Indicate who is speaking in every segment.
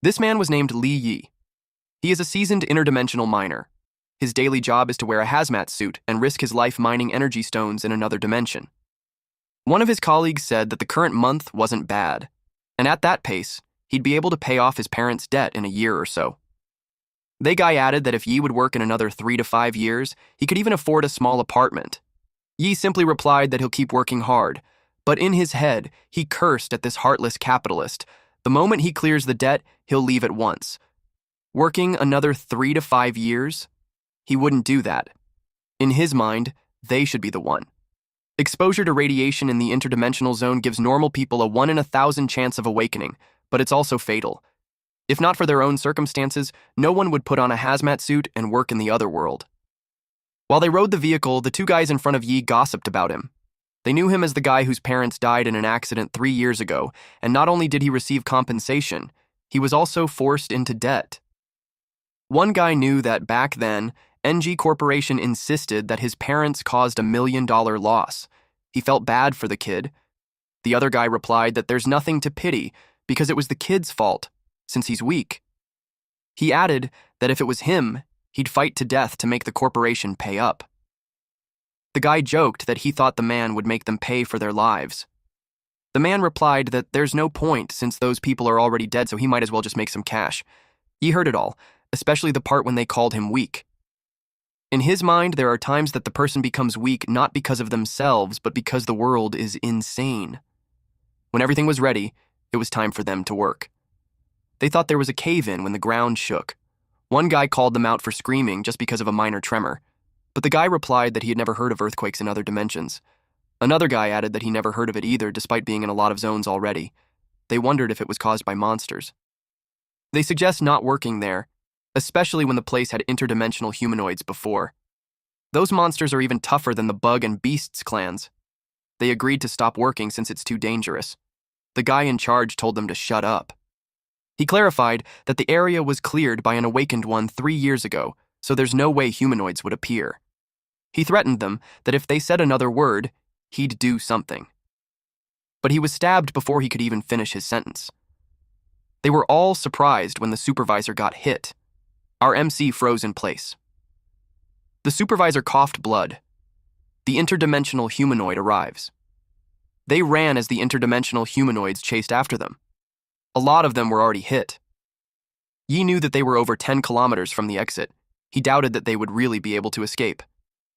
Speaker 1: This man was named Li Yi. He is a seasoned interdimensional miner. His daily job is to wear a hazmat suit and risk his life mining energy stones in another dimension. One of his colleagues said that the current month wasn't bad, and at that pace, he'd be able to pay off his parents' debt in a year or so. The guy added that if Yi would work in another 3 to 5 years, he could even afford a small apartment. Yi simply replied that he'll keep working hard, but in his head, he cursed at this heartless capitalist. The moment he clears the debt, he'll leave at once. Working another 3 to 5 years? He wouldn't do that. In his mind, they should be the one. Exposure to radiation in the interdimensional zone gives normal people a 1 in 1,000 chance of awakening, but it's also fatal. If not for their own circumstances, no one would put on a hazmat suit and work in the other world. While they rode the vehicle, the two guys in front of Yi gossiped about him. They knew him as the guy whose parents died in an accident 3 years ago, and not only did he receive compensation, he was also forced into debt. One guy knew that back then, NG Corporation insisted that his parents caused $1 million loss. He felt bad for the kid. The other guy replied that there's nothing to pity because it was the kid's fault, since he's weak. He added that if it was him, he'd fight to death to make the corporation pay up. The guy joked that he thought the man would make them pay for their lives. The man replied that there's no point since those people are already dead, so he might as well just make some cash. He heard it all, especially the part when they called him weak. In his mind, there are times that the person becomes weak not because of themselves, but because the world is insane. When everything was ready, it was time for them to work. They thought there was a cave-in when the ground shook. One guy called them out for screaming just because of a minor tremor, but the guy replied that he had never heard of earthquakes in other dimensions. Another guy added that he never heard of it either, despite being in a lot of zones already. They wondered if it was caused by monsters. They suggest not working there, especially when the place had interdimensional humanoids before. Those monsters are even tougher than the Bug and Beasts clans. They agreed to stop working since it's too dangerous. The guy in charge told them to shut up. He clarified that the area was cleared by an awakened one 3 years ago, so there's no way humanoids would appear. He threatened them that if they said another word, he'd do something. But he was stabbed before he could even finish his sentence. They were all surprised when the supervisor got hit. Our MC froze in place. The supervisor coughed blood. The interdimensional humanoid arrives. They ran as the interdimensional humanoids chased after them. A lot of them were already hit. Yi knew that they were over 10 kilometers from the exit. He doubted that they would really be able to escape.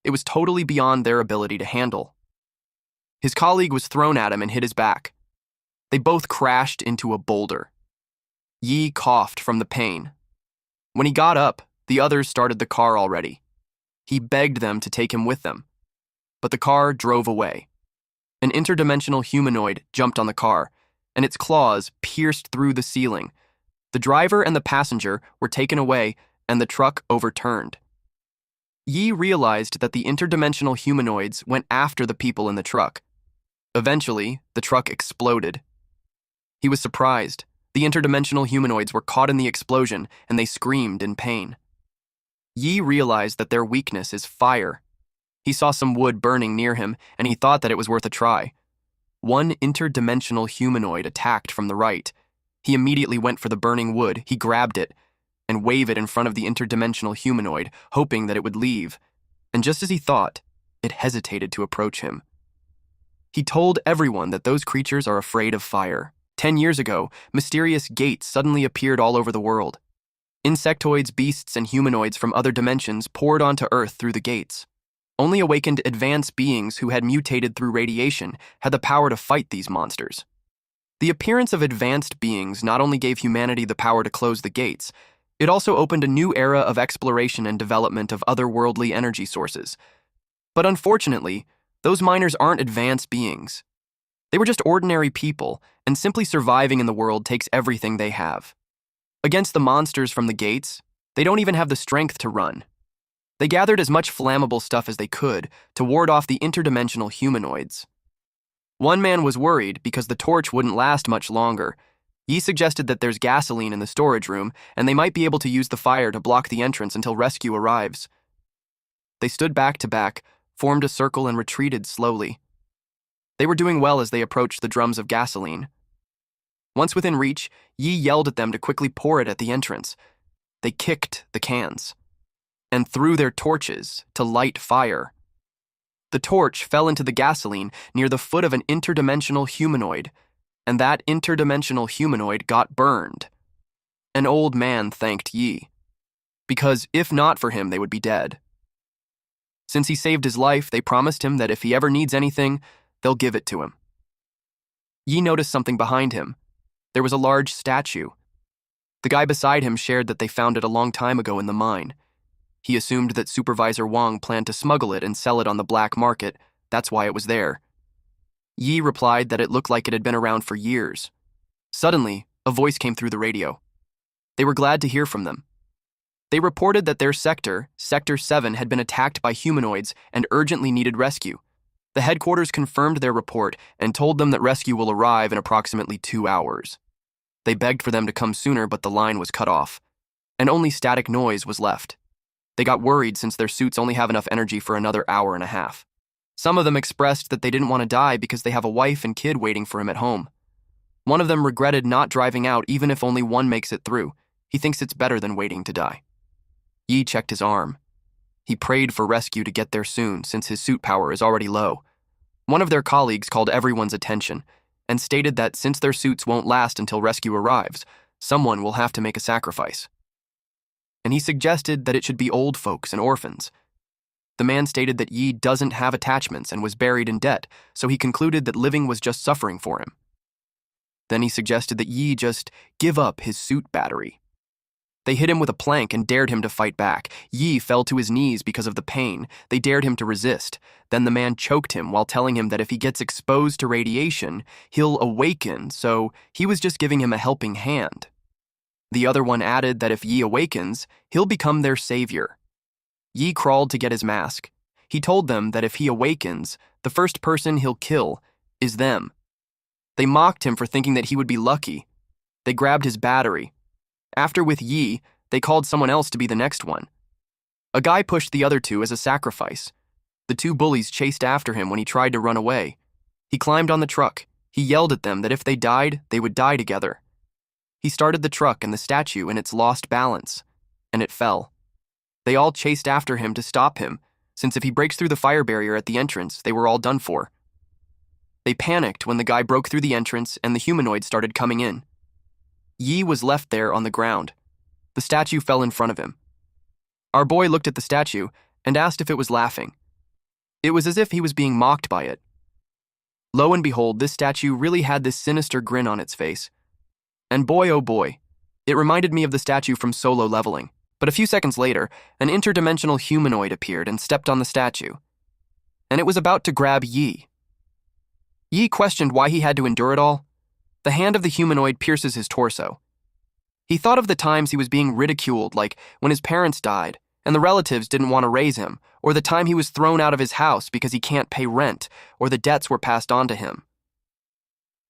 Speaker 1: It was totally beyond their ability to handle. His colleague was thrown at him and hit his back. They both crashed into a boulder. Yi coughed from the pain. When he got up, the others started the car already. He begged them to take him with them, but the car drove away. An interdimensional humanoid jumped on the car, and its claws pierced through the ceiling. The driver and the passenger were taken away, and the truck overturned. Yi realized that the interdimensional humanoids went after the people in the truck. Eventually, the truck exploded. He was surprised. The interdimensional humanoids were caught in the explosion, and they screamed in pain. Yi realized that their weakness is fire. He saw some wood burning near him, and he thought that it was worth a try. One interdimensional humanoid attacked from the right. He immediately went for the burning wood. He grabbed it and waved it in front of the interdimensional humanoid, hoping that it would leave. And just as he thought, it hesitated to approach him. He told everyone that those creatures are afraid of fire. 10 years ago, mysterious gates suddenly appeared all over the world. Insectoids, beasts, and humanoids from other dimensions poured onto Earth through the gates. Only awakened advanced beings who had mutated through radiation had the power to fight these monsters. The appearance of advanced beings not only gave humanity the power to close the gates, it also opened a new era of exploration and development of otherworldly energy sources. But unfortunately, those miners aren't advanced beings. They were just ordinary people, and simply surviving in the world takes everything they have. Against the monsters from the gates, they don't even have the strength to run. They gathered as much flammable stuff as they could to ward off the interdimensional humanoids. One man was worried because the torch wouldn't last much longer. Yi suggested that there's gasoline in the storage room, and they might be able to use the fire to block the entrance until rescue arrives. They stood back to back, formed a circle, and retreated slowly. They were doing well as they approached the drums of gasoline. Once within reach, Yi yelled at them to quickly pour it at the entrance. They kicked the cans and threw their torches to light fire. The torch fell into the gasoline near the foot of an interdimensional humanoid, and that interdimensional humanoid got burned. An old man thanked Yi, because if not for him, they would be dead. Since he saved his life, they promised him that if he ever needs anything, they'll give it to him. Yi noticed something behind him. There was a large statue. The guy beside him shared that they found it a long time ago in the mine. He assumed that Supervisor Wang planned to smuggle it and sell it on the black market. That's why it was there. Yi replied that it looked like it had been around for years. Suddenly, a voice came through the radio. They were glad to hear from them. They reported that their sector, Sector 7, had been attacked by humanoids and urgently needed rescue. The headquarters confirmed their report and told them that rescue will arrive in approximately 2 hours. They begged for them to come sooner, but the line was cut off, and only static noise was left. They got worried since their suits only have enough energy for another hour and a half. Some of them expressed that they didn't want to die because they have a wife and kid waiting for him at home. One of them regretted not driving out even if only one makes it through. He thinks it's better than waiting to die. Yi checked his arm. He prayed for rescue to get there soon since his suit power is already low. One of their colleagues called everyone's attention and stated that since their suits won't last until rescue arrives, someone will have to make a sacrifice. And he suggested that it should be old folks and orphans. The man stated that Yi doesn't have attachments and was buried in debt, so he concluded that living was just suffering for him. Then he suggested that Yi just give up his suit battery. They hit him with a plank and dared him to fight back. Yi fell to his knees because of the pain. They dared him to resist. Then the man choked him while telling him that if he gets exposed to radiation, he'll awaken, so he was just giving him a helping hand. The other one added that if Yi awakens, he'll become their savior. Yi crawled to get his mask. He told them that if he awakens, the first person he'll kill is them. They mocked him for thinking that he would be lucky. They grabbed his battery. After with Yi, they called someone else to be the next one. A guy pushed the other two as a sacrifice. The two bullies chased after him when he tried to run away. He climbed on the truck. He yelled at them that if they died, they would die together. He started the truck and the statue and its lost balance, and it fell. They all chased after him to stop him, since if he breaks through the fire barrier at the entrance, they were all done for. They panicked when the guy broke through the entrance and the humanoid started coming in. Yi was left there on the ground. The statue fell in front of him. Our boy looked at the statue and asked if it was laughing. It was as if he was being mocked by it. Lo and behold, this statue really had this sinister grin on its face. And boy, oh boy, it reminded me of the statue from Solo Leveling. But a few seconds later, an interdimensional humanoid appeared and stepped on the statue. And it was about to grab Yi. Yi questioned why he had to endure it all. The hand of the humanoid pierces his torso. He thought of the times he was being ridiculed, like when his parents died, and the relatives didn't want to raise him, or the time he was thrown out of his house because he can't pay rent, or the debts were passed on to him.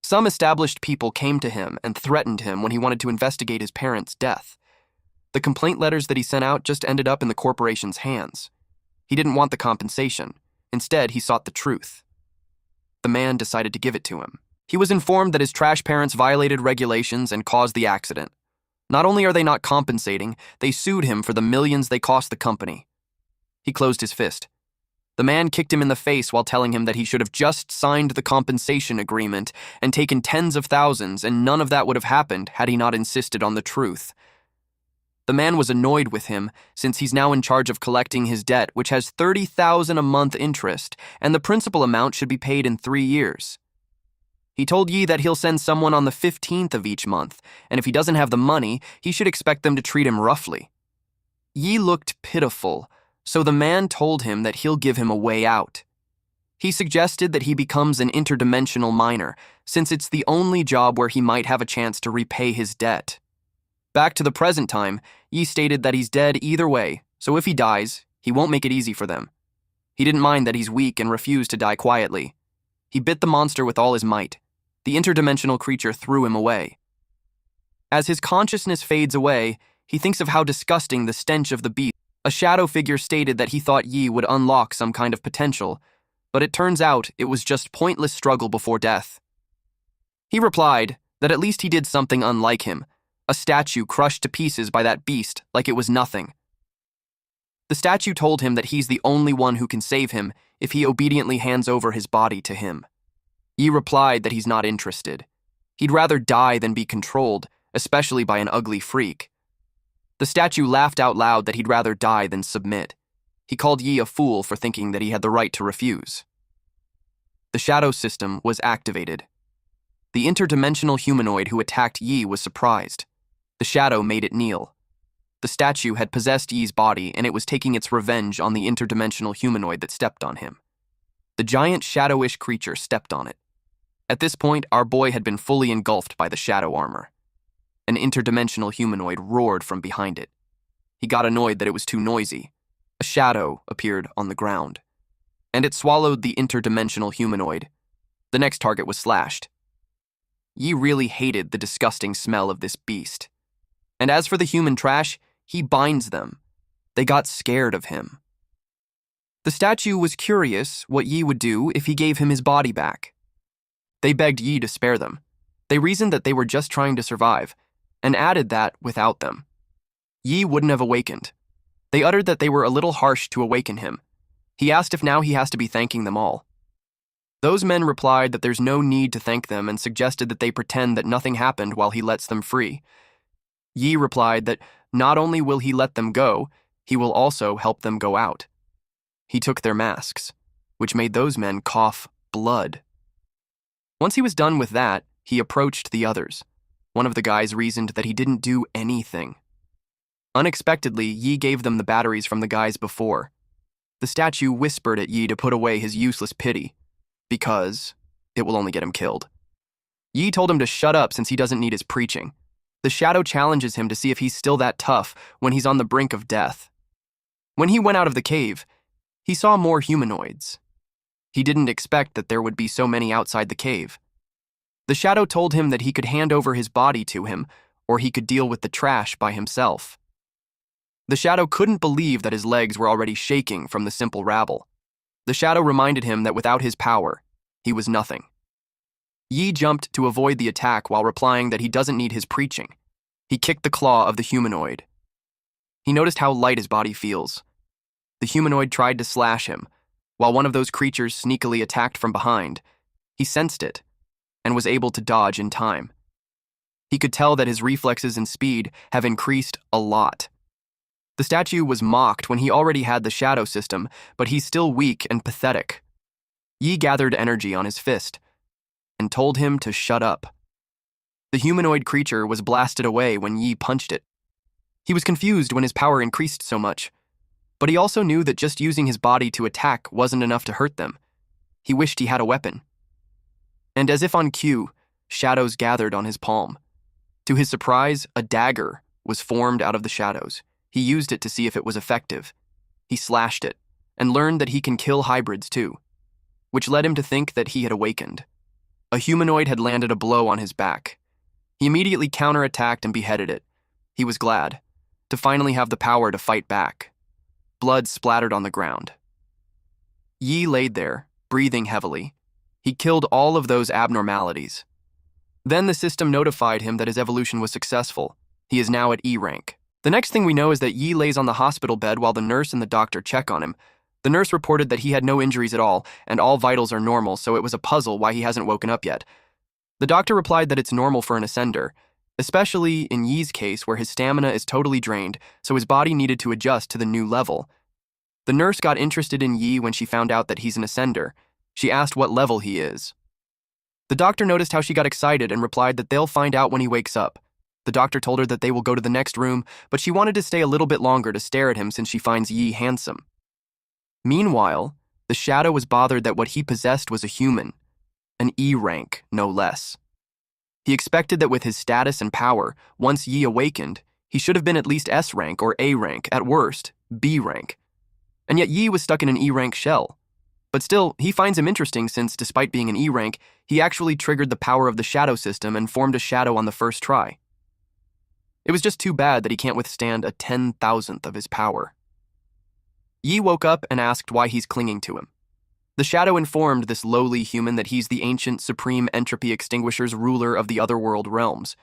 Speaker 1: Some established people came to him and threatened him when he wanted to investigate his parents' death. The complaint letters that he sent out just ended up in the corporation's hands. He didn't want the compensation. Instead, he sought the truth. The man decided to give it to him. He was informed that his trash parents violated regulations and caused the accident. Not only are they not compensating, they sued him for the millions they cost the company. He closed his fist. The man kicked him in the face while telling him that he should have just signed the compensation agreement and taken tens of thousands, and none of that would have happened had he not insisted on the truth. The man was annoyed with him since he's now in charge of collecting his debt, which has $30,000 a month interest, and the principal amount should be paid in 3 years. He told Yi that he'll send someone on the 15th of each month, and if he doesn't have the money, he should expect them to treat him roughly. Yi looked pitiful, so the man told him that he'll give him a way out. He suggested that he becomes an interdimensional miner, since it's the only job where he might have a chance to repay his debt. Back to the present time, Yi stated that he's dead either way, so if he dies, he won't make it easy for them. He didn't mind that he's weak and refused to die quietly. He bit the monster with all his might. The interdimensional creature threw him away. As his consciousness fades away, he thinks of how disgusting the stench of the beast. A shadow figure stated that he thought Yi would unlock some kind of potential, but it turns out it was just pointless struggle before death. He replied that at least he did something unlike him, a statue crushed to pieces by that beast like it was nothing. The statue told him that he's the only one who can save him if he obediently hands over his body to him. Yi replied that he's not interested. He'd rather die than be controlled, especially by an ugly freak. The statue laughed out loud that he'd rather die than submit. He called Yi a fool for thinking that he had the right to refuse. The shadow system was activated. The interdimensional humanoid who attacked Yi was surprised. The shadow made it kneel. The statue had possessed Yi's body, and it was taking its revenge on the interdimensional humanoid that stepped on him. The giant shadowish creature stepped on it. At this point, our boy had been fully engulfed by the shadow armor. An interdimensional humanoid roared from behind it. He got annoyed that it was too noisy. A shadow appeared on the ground, and it swallowed the interdimensional humanoid. The next target was slashed. Yi really hated the disgusting smell of this beast. And as for the human trash, he binds them. They got scared of him. The statue was curious what Yi would do if he gave him his body back. They begged Yi to spare them. They reasoned that they were just trying to survive, and added that without them, Yi wouldn't have awakened. They uttered that they were a little harsh to awaken him. He asked if now he has to be thanking them all. Those men replied that there's no need to thank them and suggested that they pretend that nothing happened while he lets them free. Yi replied that not only will he let them go, he will also help them go out. He took their masks, which made those men cough blood. Once he was done with that, he approached the others. One of the guys reasoned that he didn't do anything. Unexpectedly, Yi gave them the batteries from the guys before. The statue whispered at Yi to put away his useless pity, because it will only get him killed. Yi told him to shut up since he doesn't need his preaching. The shadow challenges him to see if he's still that tough when he's on the brink of death. When he went out of the cave, he saw more humanoids. He didn't expect that there would be so many outside the cave. The shadow told him that he could hand over his body to him, or he could deal with the trash by himself. The shadow couldn't believe that his legs were already shaking from the simple rabble. The shadow reminded him that without his power, he was nothing. Yi jumped to avoid the attack while replying that he doesn't need his preaching. He kicked the claw of the humanoid. He noticed how light his body feels. The humanoid tried to slash him, while one of those creatures sneakily attacked from behind. He sensed it, and was able to dodge in time. He could tell that his reflexes and speed have increased a lot. The statue was mocked when he already had the shadow system, but he's still weak and pathetic. Yi gathered energy on his fist and told him to shut up. The humanoid creature was blasted away when Yi punched it. He was confused when his power increased so much, but he also knew that just using his body to attack wasn't enough to hurt them. He wished he had a weapon. And as if on cue, shadows gathered on his palm. To his surprise, a dagger was formed out of the shadows. He used it to see if it was effective. He slashed it, and learned that he can kill hybrids too, which led him to think that he had awakened. A humanoid had landed a blow on his back. He immediately counterattacked and beheaded it. He was glad to finally have the power to fight back. Blood splattered on the ground. Yi laid there, breathing heavily. He killed all of those abnormalities. Then the system notified him that his evolution was successful. He is now at E rank. The next thing we know is that Yi lays on the hospital bed while the nurse and the doctor check on him. The nurse reported that he had no injuries at all, and all vitals are normal, so it was a puzzle why he hasn't woken up yet. The doctor replied that it's normal for an ascender, especially in Yi's case where his stamina is totally drained, so his body needed to adjust to the new level. The nurse got interested in Yi when she found out that he's an ascender. She asked what level he is. The doctor noticed how she got excited and replied that they'll find out when he wakes up. The doctor told her that they will go to the next room, but she wanted to stay a little bit longer to stare at him since she finds Yi handsome. Meanwhile, the shadow was bothered that what he possessed was a human, an E rank, no less. He expected that with his status and power, once Yi awakened, he should have been at least S rank or A rank, at worst, B rank. And yet Yi was stuck in an E rank shell. But still, he finds him interesting since, despite being an E rank, he actually triggered the power of the shadow system and formed a shadow on the first try. It was just too bad that he can't withstand a 10,000th of his power. Yi woke up and asked why he's clinging to him. The shadow informed this lowly human that he's the ancient supreme entropy extinguisher's ruler of the otherworld realms.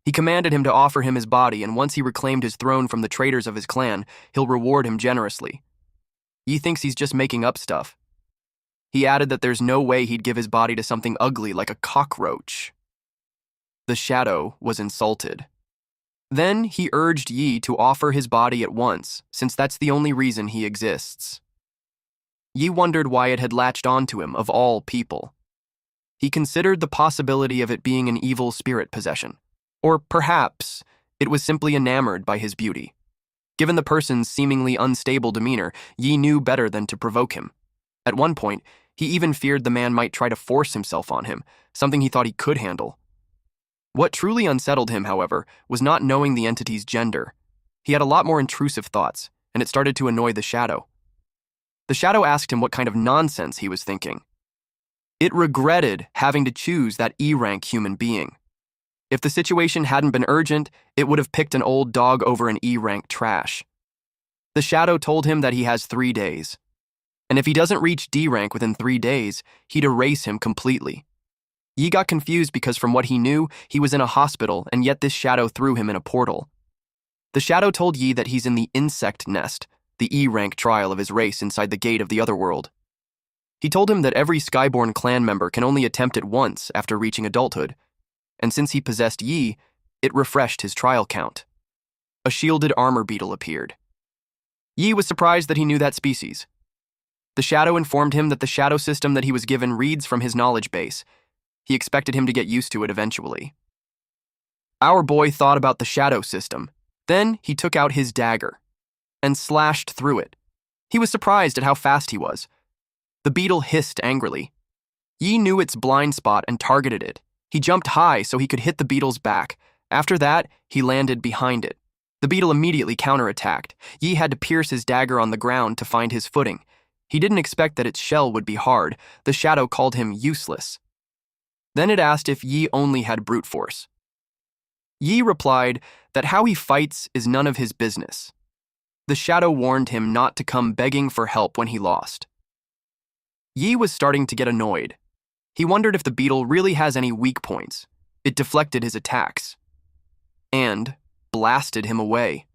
Speaker 1: He commanded him to offer him his body, and once he reclaimed his throne from the traitors of his clan, he'll reward him generously. Yi thinks he's just making up stuff. He added that there's no way he'd give his body to something ugly like a cockroach. The shadow was insulted. Then he urged Yi to offer his body at once, since that's the only reason he exists. Yi wondered why it had latched onto him, of all people. He considered the possibility of it being an evil spirit possession. Or perhaps it was simply enamored by his beauty. Given the person's seemingly unstable demeanor, Yi knew better than to provoke him. At one point, he even feared the man might try to force himself on him, something he thought he could handle. What truly unsettled him, however, was not knowing the entity's gender. He had a lot more intrusive thoughts, and it started to annoy the shadow. The shadow asked him what kind of nonsense he was thinking. It regretted having to choose that E-rank human being. If the situation hadn't been urgent, it would have picked an old dog over an E-rank trash. The shadow told him that he has 3 days. And if he doesn't reach D-rank within 3 days, he'd erase him completely. Yi got confused because from what he knew, he was in a hospital, and yet this shadow threw him in a portal. The shadow told Yi that he's in the insect nest, the E-rank trial of his race inside the gate of the otherworld. He told him that every Skyborn clan member can only attempt it once after reaching adulthood, and since he possessed Yi, it refreshed his trial count. A shielded armor beetle appeared. Yi was surprised that he knew that species. The shadow informed him that the shadow system that he was given reads from his knowledge base. He expected him to get used to it eventually. Our boy thought about the shadow system. Then he took out his dagger and slashed through it. He was surprised at how fast he was. The beetle hissed angrily. Yi knew its blind spot and targeted it. He jumped high so he could hit the beetle's back. After that, he landed behind it. The beetle immediately counterattacked. Yi had to pierce his dagger on the ground to find his footing. He didn't expect that its shell would be hard. The shadow called him useless. Then it asked if Yi only had brute force. Yi replied that how he fights is none of his business. The shadow warned him not to come begging for help when he lost. Yi was starting to get annoyed. He wondered if the beetle really has any weak points. It deflected his attacks and blasted him away.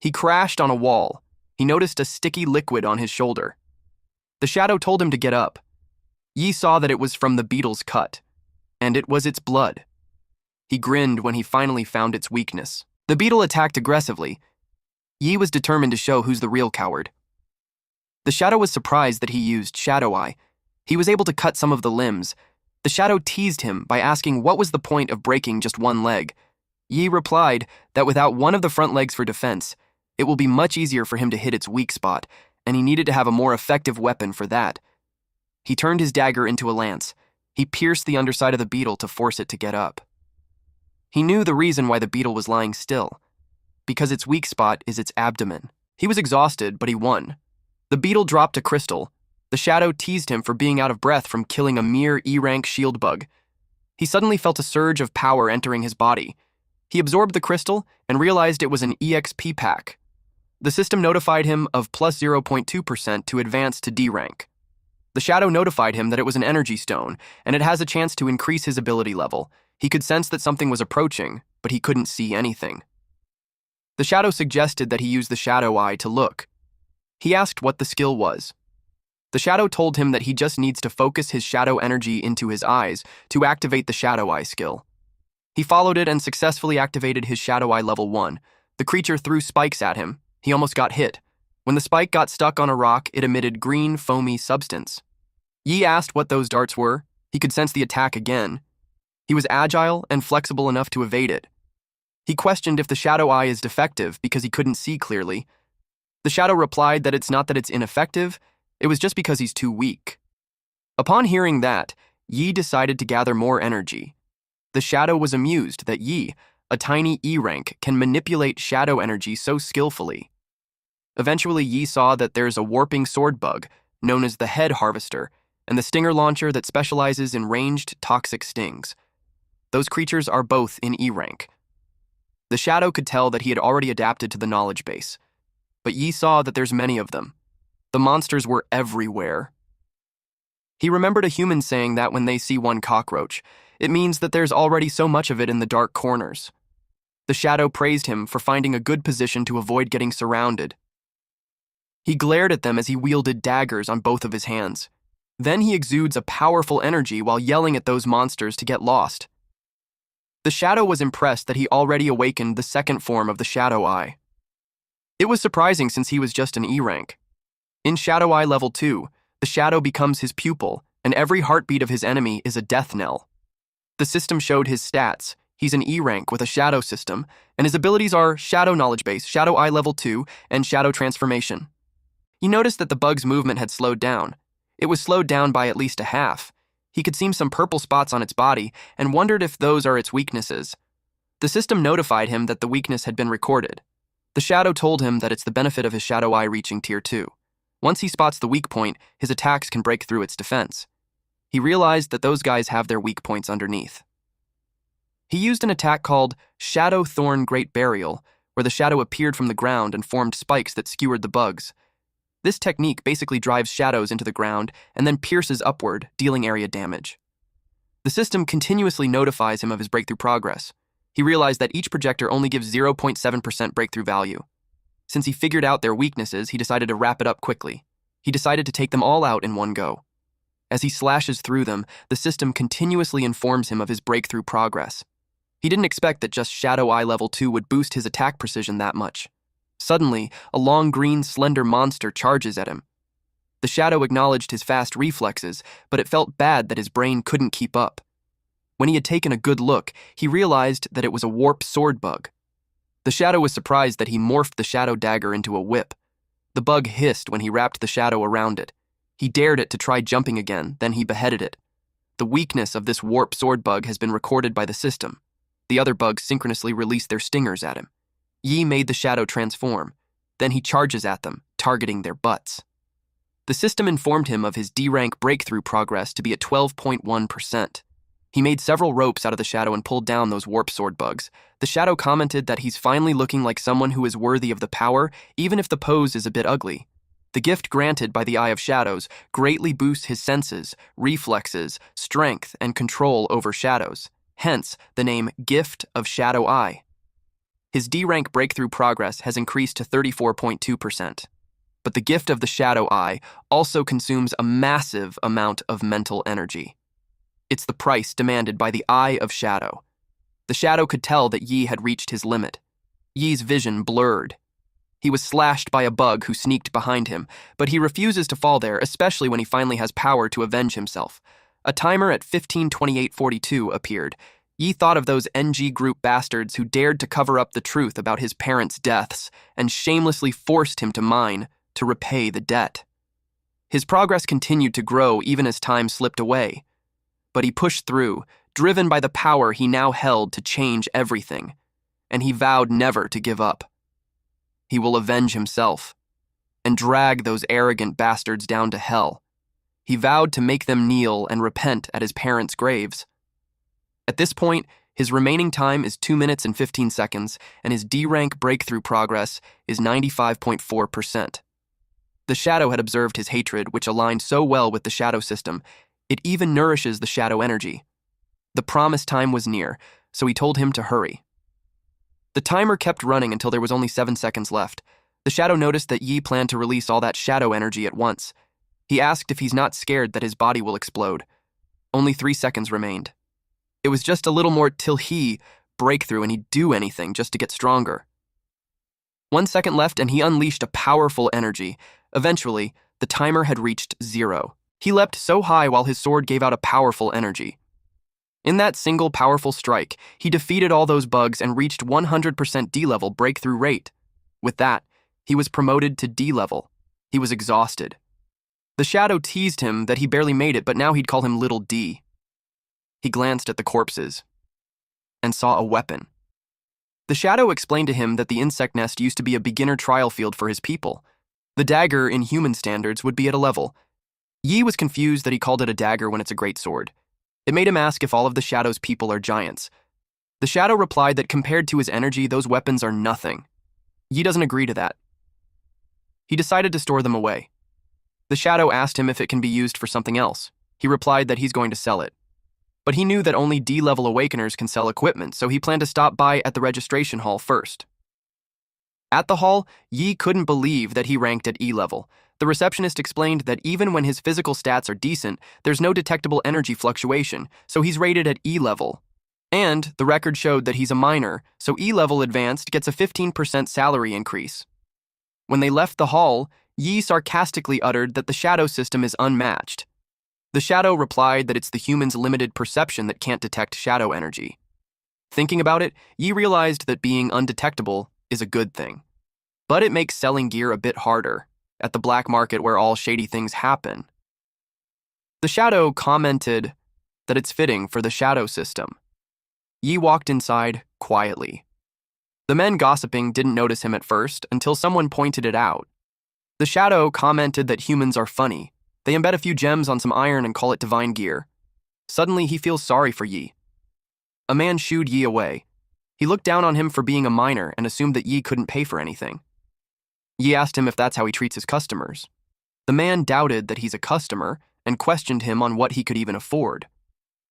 Speaker 1: He crashed on a wall. He noticed a sticky liquid on his shoulder. The shadow told him to get up. Yi saw that it was from the beetle's cut, and it was its blood. He grinned when he finally found its weakness. The beetle attacked aggressively. Yi was determined to show who's the real coward. The shadow was surprised that he used Shadow Eye. He was able to cut some of the limbs. The shadow teased him by asking what was the point of breaking just one leg. Yi replied that without one of the front legs for defense, it will be much easier for him to hit its weak spot, and he needed to have a more effective weapon for that. He turned his dagger into a lance. He pierced the underside of the beetle to force it to get up. He knew the reason why the beetle was lying still, because its weak spot is its abdomen. He was exhausted, but he won. The beetle dropped a crystal. The shadow teased him for being out of breath from killing a mere E-rank shield bug. He suddenly felt a surge of power entering his body. He absorbed the crystal and realized it was an EXP pack. The system notified him of plus 0.2% to advance to D rank. The shadow notified him that it was an energy stone, and it has a chance to increase his ability level. He could sense that something was approaching, but he couldn't see anything. The shadow suggested that he use the Shadow Eye to look. He asked what the skill was. The shadow told him that he just needs to focus his shadow energy into his eyes to activate the Shadow Eye skill. He followed it and successfully activated his Shadow Eye level 1. The creature threw spikes at him. He almost got hit. When the spike got stuck on a rock, it emitted green, foamy substance. Yi asked what those darts were. He could sense the attack again. He was agile and flexible enough to evade it. He questioned if the Shadow Eye is defective because he couldn't see clearly. The shadow replied that it's not that it's ineffective, it was just because he's too weak. Upon hearing that, Yi decided to gather more energy. The shadow was amused that Yi, a tiny E-rank, can manipulate shadow energy so skillfully. Eventually, Yi saw that there's a warping sword bug, known as the Head Harvester, and the stinger launcher that specializes in ranged toxic stings. Those creatures are both in E-rank. The shadow could tell that he had already adapted to the knowledge base, but Yi saw that there's many of them. The monsters were everywhere. He remembered a human saying that when they see one cockroach, it means that there's already so much of it in the dark corners. The shadow praised him for finding a good position to avoid getting surrounded. He glared at them as he wielded daggers on both of his hands. Then he exudes a powerful energy while yelling at those monsters to get lost. The shadow was impressed that he already awakened the second form of the Shadow Eye. It was surprising since he was just an E rank. In Shadow Eye Level 2, the shadow becomes his pupil, and every heartbeat of his enemy is a death knell. The system showed his stats. He's an E rank with a shadow system, and his abilities are Shadow Knowledge Base, Shadow Eye Level 2, and Shadow Transformation. He noticed that the bug's movement had slowed down. It was slowed down by at least a half. He could see some purple spots on its body and wondered if those are its weaknesses. The system notified him that the weakness had been recorded. The shadow told him that it's the benefit of his Shadow Eye reaching Tier 2. Once he spots the weak point, his attacks can break through its defense. He realized that those guys have their weak points underneath. He used an attack called Shadow Thorn Great Burial, where the shadow appeared from the ground and formed spikes that skewered the bugs. This technique basically drives shadows into the ground and then pierces upward, dealing area damage. The system continuously notifies him of his breakthrough progress. He realized that each projector only gives 0.7% breakthrough value. Since he figured out their weaknesses, he decided to wrap it up quickly. He decided to take them all out in one go. As he slashes through them, the system continuously informs him of his breakthrough progress. He didn't expect that just Shadow Eye Level 2 would boost his attack precision that much. Suddenly, a long green, slender monster charges at him. The shadow acknowledged his fast reflexes, but it felt bad that his brain couldn't keep up. When he had taken a good look, he realized that it was a warp sword bug. The shadow was surprised that he morphed the shadow dagger into a whip. The bug hissed when he wrapped the shadow around it. He dared it to try jumping again, then he beheaded it. The weakness of this warp sword bug has been recorded by the system. The other bugs synchronously release their stingers at him. Yi made the shadow transform. Then he charges at them, targeting their butts. The system informed him of his D-rank breakthrough progress to be at 12.1%. He made several ropes out of the shadow and pulled down those warp sword bugs. The shadow commented that he's finally looking like someone who is worthy of the power, even if the pose is a bit ugly. The gift granted by the Eye of Shadows greatly boosts his senses, reflexes, strength, and control over shadows. Hence, the name Gift of Shadow Eye. His D-rank breakthrough progress has increased to 34.2%. But the gift of the Shadow Eye also consumes a massive amount of mental energy. It's the price demanded by the Eye of Shadow. The shadow could tell that Yi had reached his limit. Yi's vision blurred. He was slashed by a bug who sneaked behind him, but he refuses to fall there, especially when he finally has power to avenge himself. A timer at 15:28:42 appeared. Yi thought of those NG group bastards who dared to cover up the truth about his parents' deaths and shamelessly forced him to mine to repay the debt. His progress continued to grow even as time slipped away. But he pushed through, driven by the power he now held to change everything, and he vowed never to give up. He will avenge himself and drag those arrogant bastards down to hell. He vowed to make them kneel and repent at his parents' graves. At this point, his remaining time is 2 minutes and 15 seconds, and his D-rank breakthrough progress is 95.4%. The shadow had observed his hatred, which aligned so well with the shadow system, it even nourishes the shadow energy. The promised time was near, so he told him to hurry. The timer kept running until there was only 7 seconds left. The shadow noticed that Yi planned to release all that shadow energy at once. He asked if he's not scared that his body will explode. Only 3 seconds remained. It was just a little more till he break through and he'd do anything just to get stronger. 1 second left and he unleashed a powerful energy. Eventually, the timer had reached 0. He leapt so high while his sword gave out a powerful energy. In that single powerful strike, he defeated all those bugs and reached 100% D-level breakthrough rate. With that, he was promoted to D-level. He was exhausted. The shadow teased him that he barely made it, but now he'd call him Little D. He glanced at the corpses and saw a weapon. The shadow explained to him that the insect nest used to be a beginner trial field for his people. The dagger, in human standards, would be at a level. Yi was confused that he called it a dagger when it's a great sword. It made him ask if all of the shadow's people are giants. The shadow replied that compared to his energy, those weapons are nothing. Yi doesn't agree to that. He decided to store them away. The shadow asked him if it can be used for something else. He replied that he's going to sell it. But he knew that only D-level awakeners can sell equipment, so he planned to stop by at the registration hall first. At the hall, Yi couldn't believe that he ranked at E-level. The receptionist explained that even when his physical stats are decent, there's no detectable energy fluctuation, so he's rated at E-level. And the record showed that he's a minor, so E-level advanced gets a 15% salary increase. When they left the hall, Yi sarcastically uttered that the shadow system is unmatched. The shadow replied that it's the human's limited perception that can't detect shadow energy. Thinking about it, Yi realized that being undetectable is a good thing. But it makes selling gear a bit harder, at the black market where all shady things happen. The shadow commented that it's fitting for the shadow system. Yi walked inside quietly. The men gossiping didn't notice him at first until someone pointed it out. The shadow commented that humans are funny. They embed a few gems on some iron and call it divine gear. Suddenly, he feels sorry for Yi. A man shooed Yi away. He looked down on him for being a minor and assumed that Yi couldn't pay for anything. Yi asked him if that's how he treats his customers. The man doubted that he's a customer and questioned him on what he could even afford.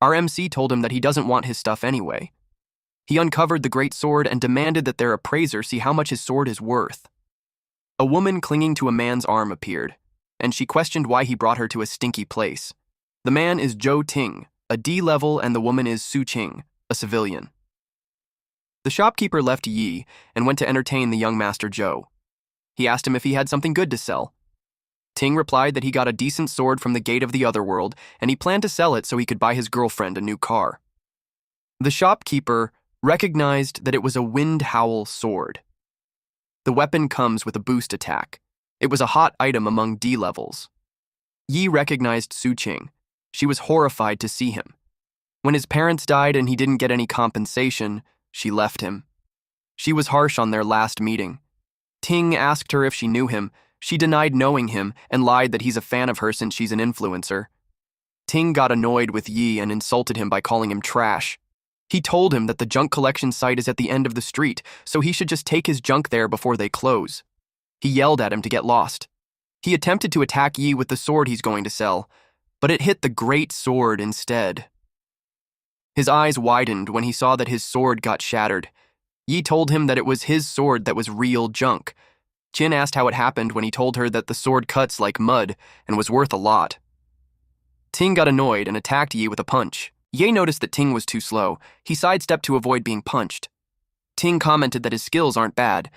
Speaker 1: Our MC told him that he doesn't want his stuff anyway. He uncovered the great sword and demanded that their appraiser see how much his sword is worth. A woman clinging to a man's arm appeared, and she questioned why he brought her to a stinky place. The man is Zhou Ting, a D-level, and the woman is Su Qing, a civilian. The shopkeeper left Yi and went to entertain the young Master Zhou. He asked him if he had something good to sell. Ting replied that he got a decent sword from the gate of the other world, and he planned to sell it so he could buy his girlfriend a new car. The shopkeeper recognized that it was a wind howl sword. The weapon comes with a boost attack. It was a hot item among D-levels. Yi recognized Su Qing. She was horrified to see him. When his parents died and he didn't get any compensation, she left him. She was harsh on their last meeting. Ting asked her if she knew him. She denied knowing him and lied that he's a fan of her since she's an influencer. Ting got annoyed with Yi and insulted him by calling him trash. He told him that the junk collection site is at the end of the street, so he should just take his junk there before they close. He yelled at him to get lost. He attempted to attack Yi with the sword he's going to sell, but it hit the great sword instead. His eyes widened when he saw that his sword got shattered. Yi told him that it was his sword that was real junk. Qin asked how it happened when he told her that the sword cuts like mud and was worth a lot. Ting got annoyed and attacked Yi with a punch. Ye noticed that Ting was too slow. He sidestepped to avoid being punched. Ting commented that his skills aren't bad.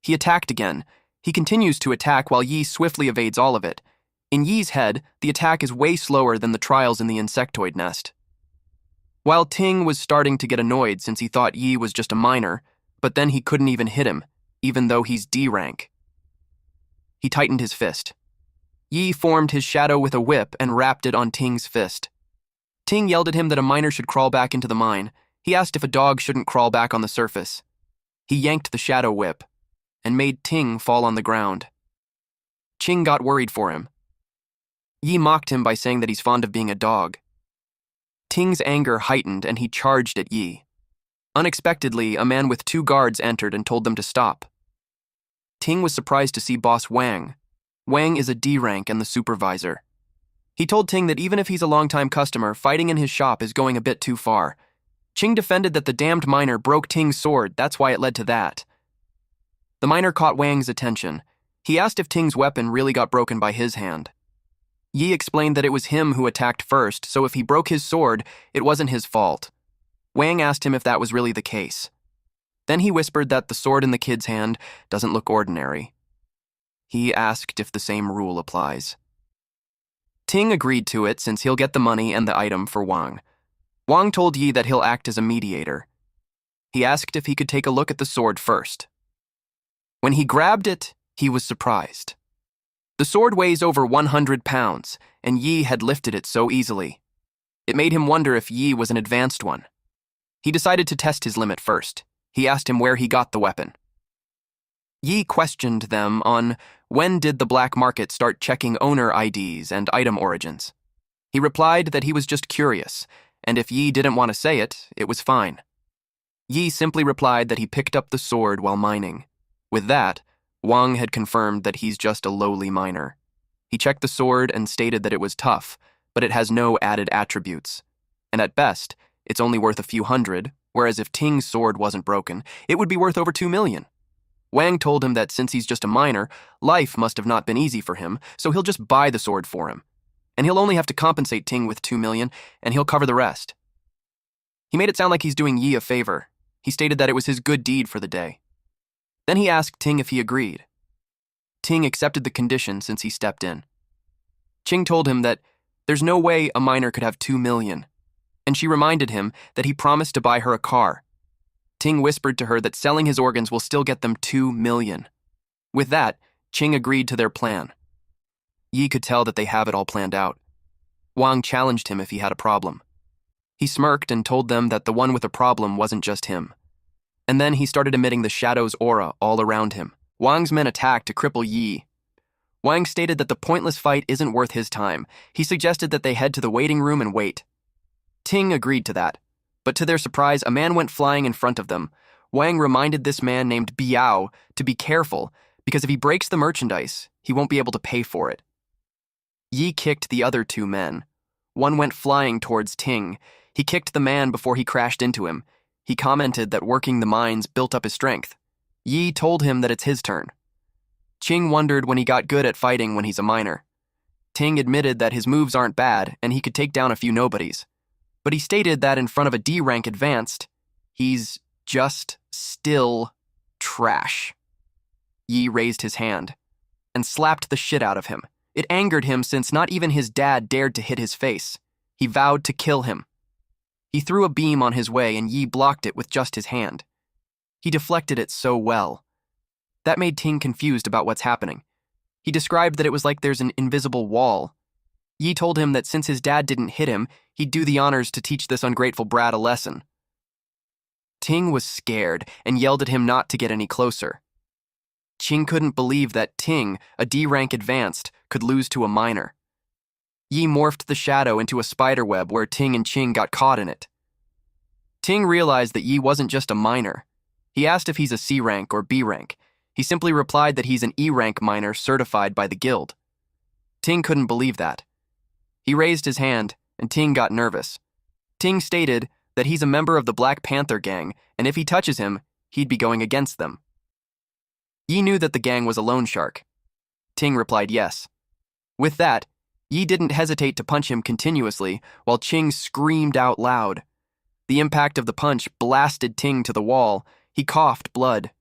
Speaker 1: He attacked again. He continues to attack while Yi swiftly evades all of it. In Yi's head, the attack is way slower than the trials in the insectoid nest. While Ting was starting to get annoyed since he thought Yi was just a minor, but then he couldn't even hit him, even though he's D rank. He tightened his fist. Yi formed his shadow with a whip and wrapped it on Ting's fist. Ting yelled at him that a miner should crawl back into the mine. He asked if a dog shouldn't crawl back on the surface. He yanked the shadow whip and made Ting fall on the ground. Qing got worried for him. Yi mocked him by saying that he's fond of being a dog. Ting's anger heightened and he charged at Yi. Unexpectedly, a man with 2 guards entered and told them to stop. Ting was surprised to see Boss Wang. Wang is a D rank and the supervisor. He told Ting that even if he's a longtime customer, fighting in his shop is going a bit too far. Qing defended that the damned miner broke Ting's sword, that's why it led to that. The miner caught Wang's attention. He asked if Ting's weapon really got broken by his hand. Yi explained that it was him who attacked first, so if he broke his sword, it wasn't his fault. Wang asked him if that was really the case. Then he whispered that the sword in the kid's hand doesn't look ordinary. He asked if the same rule applies. Ting agreed to it since he'll get the money and the item for Wang. Wang told Yi that he'll act as a mediator. He asked if he could take a look at the sword first. When he grabbed it, he was surprised. The sword weighs over 100 pounds, and Yi had lifted it so easily. It made him wonder if Yi was an advanced one. He decided to test his limit first. He asked him where he got the weapon. Yi questioned them on when did the black market start checking owner IDs and item origins. He replied that he was just curious, and if Yi didn't want to say it, it was fine. Yi simply replied that he picked up the sword while mining. With that, Wang had confirmed that he's just a lowly miner. He checked the sword and stated that it was tough, but it has no added attributes. And at best, it's only worth a few hundred, whereas if Ting's sword wasn't broken, it would be worth over 2 million. Wang told him that since he's just a miner, life must have not been easy for him, so he'll just buy the sword for him. And he'll only have to compensate Ting with 2 million, and he'll cover the rest. He made it sound like he's doing Yi a favor. He stated that it was his good deed for the day. Then he asked Ting if he agreed. Ting accepted the condition since he stepped in. Qing told him that there's no way a miner could have 2 million, and she reminded him that he promised to buy her a car. Ting whispered to her that selling his organs will still get them 2 million. With that, Qing agreed to their plan. Yi could tell that they have it all planned out. Wang challenged him if he had a problem. He smirked and told them that the one with a problem wasn't just him. And then he started emitting the shadow's aura all around him. Wang's men attacked to cripple Yi. Wang stated that the pointless fight isn't worth his time. He suggested that they head to the waiting room and wait. Ting agreed to that, but to their surprise, a man went flying in front of them. Wang reminded this man named Biao to be careful, because if he breaks the merchandise, he won't be able to pay for it. Yi kicked the other 2 men. One went flying towards Ting. He kicked the man before he crashed into him. He commented that working the mines built up his strength. Yi told him that it's his turn. Qing wondered when he got good at fighting when he's a miner. Ting admitted that his moves aren't bad and he could take down a few nobodies. But he stated that in front of a D-rank advanced, he's just still trash. Yi raised his hand and slapped the shit out of him. It angered him since not even his dad dared to hit his face. He vowed to kill him. He threw a beam on his way and Yi blocked it with just his hand. He deflected it so well. That made Ting confused about what's happening. He described that it was like there's an invisible wall. Yi told him that since his dad didn't hit him, he'd do the honors to teach this ungrateful brat a lesson. Ting was scared and yelled at him not to get any closer. Qing couldn't believe that Ting, a D-rank advanced, could lose to a miner. Yi morphed the shadow into a spiderweb where Ting and Qing got caught in it. Ting realized that Yi wasn't just a miner. He asked if he's a C rank or B rank. He simply replied that he's an E rank miner certified by the guild. Ting couldn't believe that. He raised his hand, and Ting got nervous. Ting stated that he's a member of the Black Panther gang, and if he touches him, he'd be going against them. Yi knew that the gang was a loan shark. Ting replied yes. With that, Yi didn't hesitate to punch him continuously, while Qing screamed out loud. The impact of the punch blasted Ting to the wall. He coughed blood.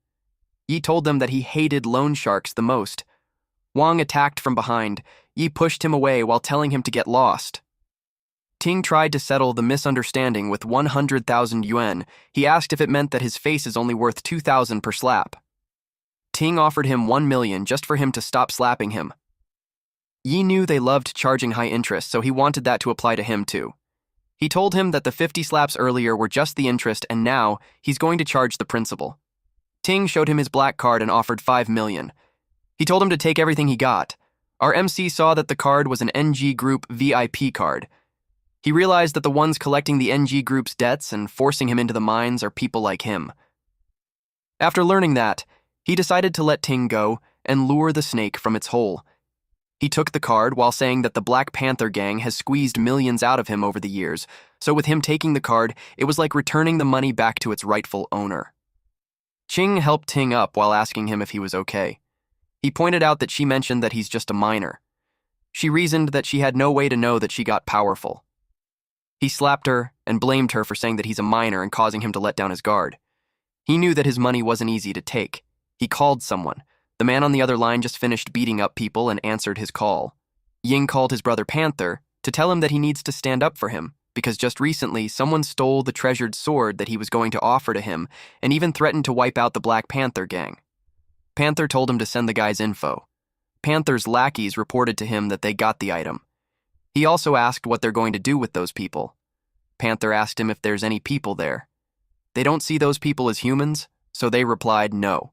Speaker 1: Yi told them that he hated loan sharks the most. Wang attacked from behind. Yi pushed him away while telling him to get lost. Ting tried to settle the misunderstanding with 100,000 yuan. He asked if it meant that his face is only worth 2,000 per slap. Ting offered him 1 million just for him to stop slapping him. Yi knew they loved charging high interest, so he wanted that to apply to him too. He told him that the 50 slaps earlier were just the interest and now he's going to charge the principal. Ting showed him his black card and offered 5 million. He told him to take everything he got. Our MC saw that the card was an NG Group VIP card. He realized that the ones collecting the NG Group's debts and forcing him into the mines are people like him. After learning that, he decided to let Ting go and lure the snake from its hole. He took the card while saying that the Black Panther gang has squeezed millions out of him over the years, so with him taking the card, it was like returning the money back to its rightful owner. Qing helped Ting up while asking him if he was okay. He pointed out that she mentioned that he's just a miner. She reasoned that she had no way to know that she got powerful. He slapped her and blamed her for saying that he's a miner and causing him to let down his guard. He knew that his money wasn't easy to take. He called someone. The man on the other line just finished beating up people and answered his call. Ying called his brother Panther to tell him that he needs to stand up for him because just recently someone stole the treasured sword that he was going to offer to him and even threatened to wipe out the Black Panther gang. Panther told him to send the guy's info. Panther's lackeys reported to him that they got the item. He also asked what they're going to do with those people. Panther asked him if there's any people there. They don't see those people as humans, so they replied no.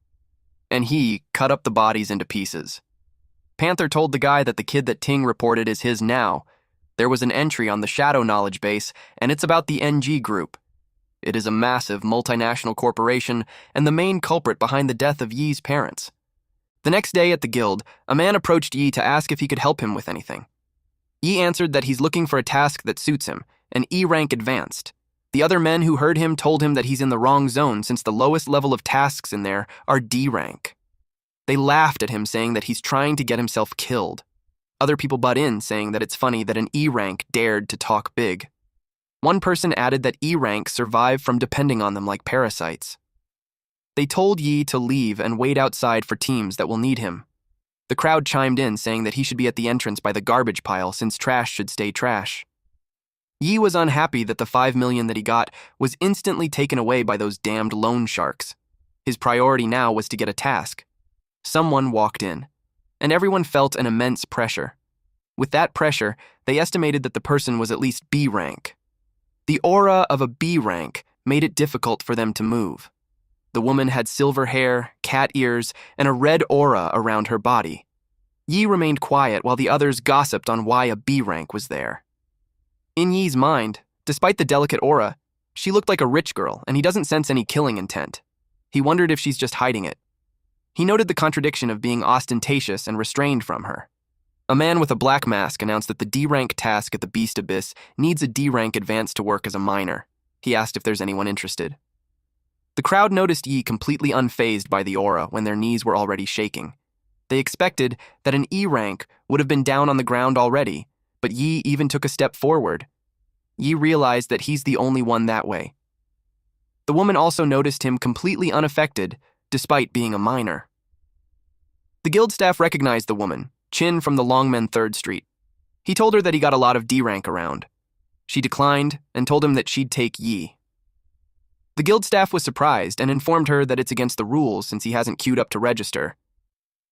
Speaker 1: And he cut up the bodies into pieces. Panther told the guy that the kid that Ting reported is his now. There was an entry on the Shadow Knowledge base, and it's about the NG Group. It is a massive multinational corporation and the main culprit behind the death of Yi's parents. The next day at the guild, a man approached Yi to ask if he could help him with anything. Yi answered that he's looking for a task that suits him, an E rank advanced. The other men who heard him told him that he's in the wrong zone since the lowest level of tasks in there are D rank. They laughed at him, saying that he's trying to get himself killed. Other people butt in, saying that it's funny that an E rank dared to talk big. One person added that E rank survive from depending on them like parasites. They told Yi to leave and wait outside for teams that will need him. The crowd chimed in, saying that he should be at the entrance by the garbage pile since trash should stay trash. Yi was unhappy that the $5 million that he got was instantly taken away by those damned loan sharks. His priority now was to get a task. Someone walked in, and everyone felt an immense pressure. With that pressure, they estimated that the person was at least B rank. The aura of a B rank made it difficult for them to move. The woman had silver hair, cat ears, and a red aura around her body. Yi remained quiet while the others gossiped on why a B rank was there. In Yi's mind, despite the delicate aura, she looked like a rich girl, and he doesn't sense any killing intent. He wondered if she's just hiding it. He noted the contradiction of being ostentatious and restrained from her. A man with a black mask announced that the D-rank task at the Beast Abyss needs a D-rank advanced to work as a miner. He asked if there's anyone interested. The crowd noticed Yi completely unfazed by the aura when their knees were already shaking. They expected that an E rank would have been down on the ground already, but Yi even took a step forward. Yi realized that he's the only one that way. The woman also noticed him completely unaffected, despite being a miner. The guild staff recognized the woman, Chin from the Longmen 3rd Street. He told her that he got a lot of D rank around. She declined and told him that she'd take Yi. The guild staff was surprised and informed her that it's against the rules since he hasn't queued up to register.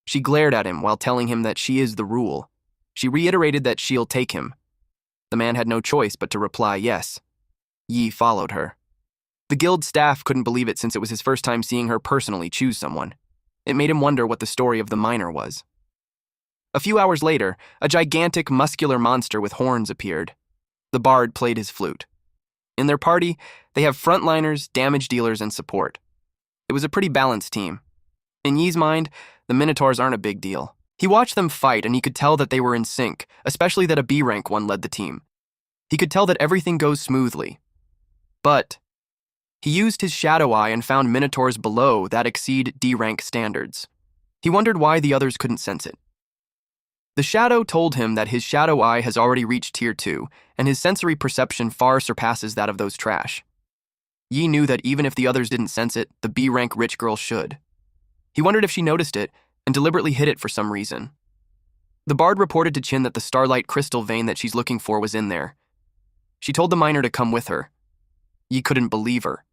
Speaker 1: She glared at him while telling him that she is the rule. She reiterated that she'll take him. The man had no choice but to reply yes. Yi followed her. The guild staff couldn't believe it since it was his first time seeing her personally choose someone. It made him wonder what the story of the miner was. A few hours later, a gigantic, muscular monster with horns appeared. The bard played his flute. In their party, they have frontliners, damage dealers, and support. It was a pretty balanced team. In Yi's mind, the Minotaurs aren't a big deal. He watched them fight and he could tell that they were in sync, especially that a B-rank one led the team. He could tell that everything goes smoothly. But he used his shadow eye and found Minotaurs below that exceed D-rank standards. He wondered why the others couldn't sense it. The shadow told him that his shadow eye has already reached Tier 2, and his sensory perception far surpasses that of those trash. Yi knew that even if the others didn't sense it, the B-rank rich girl should. He wondered if she noticed it, and deliberately hid it for some reason. The bard reported to Chin that the starlight crystal vein that she's looking for was in there. She told the miner to come with her. Yi couldn't believe her.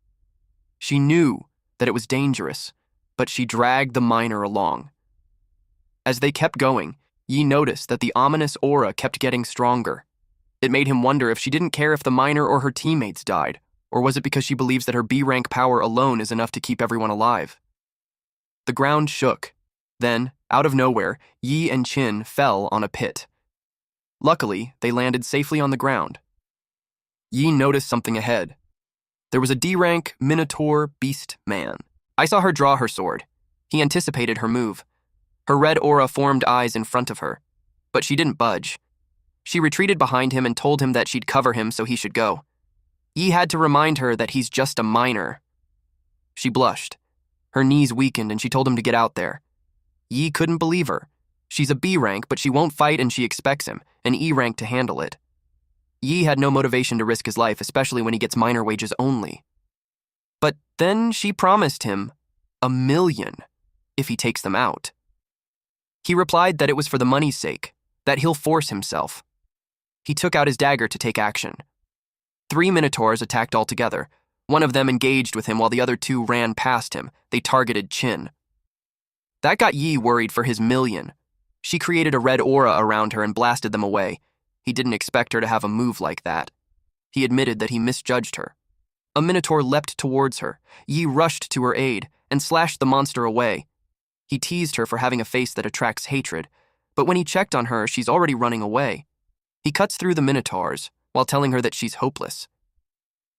Speaker 1: She knew that it was dangerous, but she dragged the miner along. As they kept going, Yi noticed that the ominous aura kept getting stronger. It made him wonder if she didn't care if the miner or her teammates died, or was it because she believes that her B-rank power alone is enough to keep everyone alive? The ground shook. Then, out of nowhere, Yi and Chin fell on a pit. Luckily, they landed safely on the ground. Yi noticed something ahead. There was a D-rank Minotaur beast man. I saw her draw her sword. He anticipated her move. Her red aura formed eyes in front of her, but she didn't budge. She retreated behind him and told him that she'd cover him so he should go. Yi had to remind her that he's just a miner. She blushed. Her knees weakened and she told him to get out there. Yi couldn't believe her. She's a B rank, but she won't fight and she expects him, an E rank, to handle it. Yi had no motivation to risk his life, especially when he gets miner wages only. But then she promised him $1 million if he takes them out. He replied that it was for the money's sake, that he'll force himself. He took out his dagger to take action. 3 Minotaurs attacked altogether. One of them engaged with him while the other 2 ran past him. They targeted Chin. That got Yi worried for his $1 million. She created a red aura around her and blasted them away. He didn't expect her to have a move like that. He admitted that he misjudged her. A Minotaur leapt towards her. Yi rushed to her aid and slashed the monster away. He teased her for having a face that attracts hatred, but when he checked on her, she's already running away. He cuts through the Minotaurs while telling her that she's hopeless.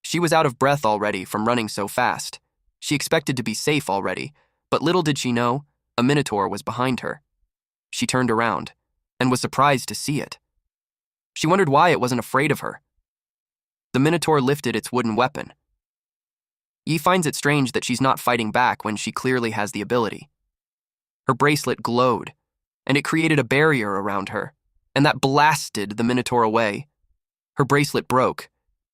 Speaker 1: She was out of breath already from running so fast. She expected to be safe already, but little did she know, a Minotaur was behind her. She turned around and was surprised to see it. She wondered why it wasn't afraid of her. The Minotaur lifted its wooden weapon. Yi finds it strange that she's not fighting back when she clearly has the ability. Her bracelet glowed, and it created a barrier around her, and that blasted the Minotaur away. Her bracelet broke.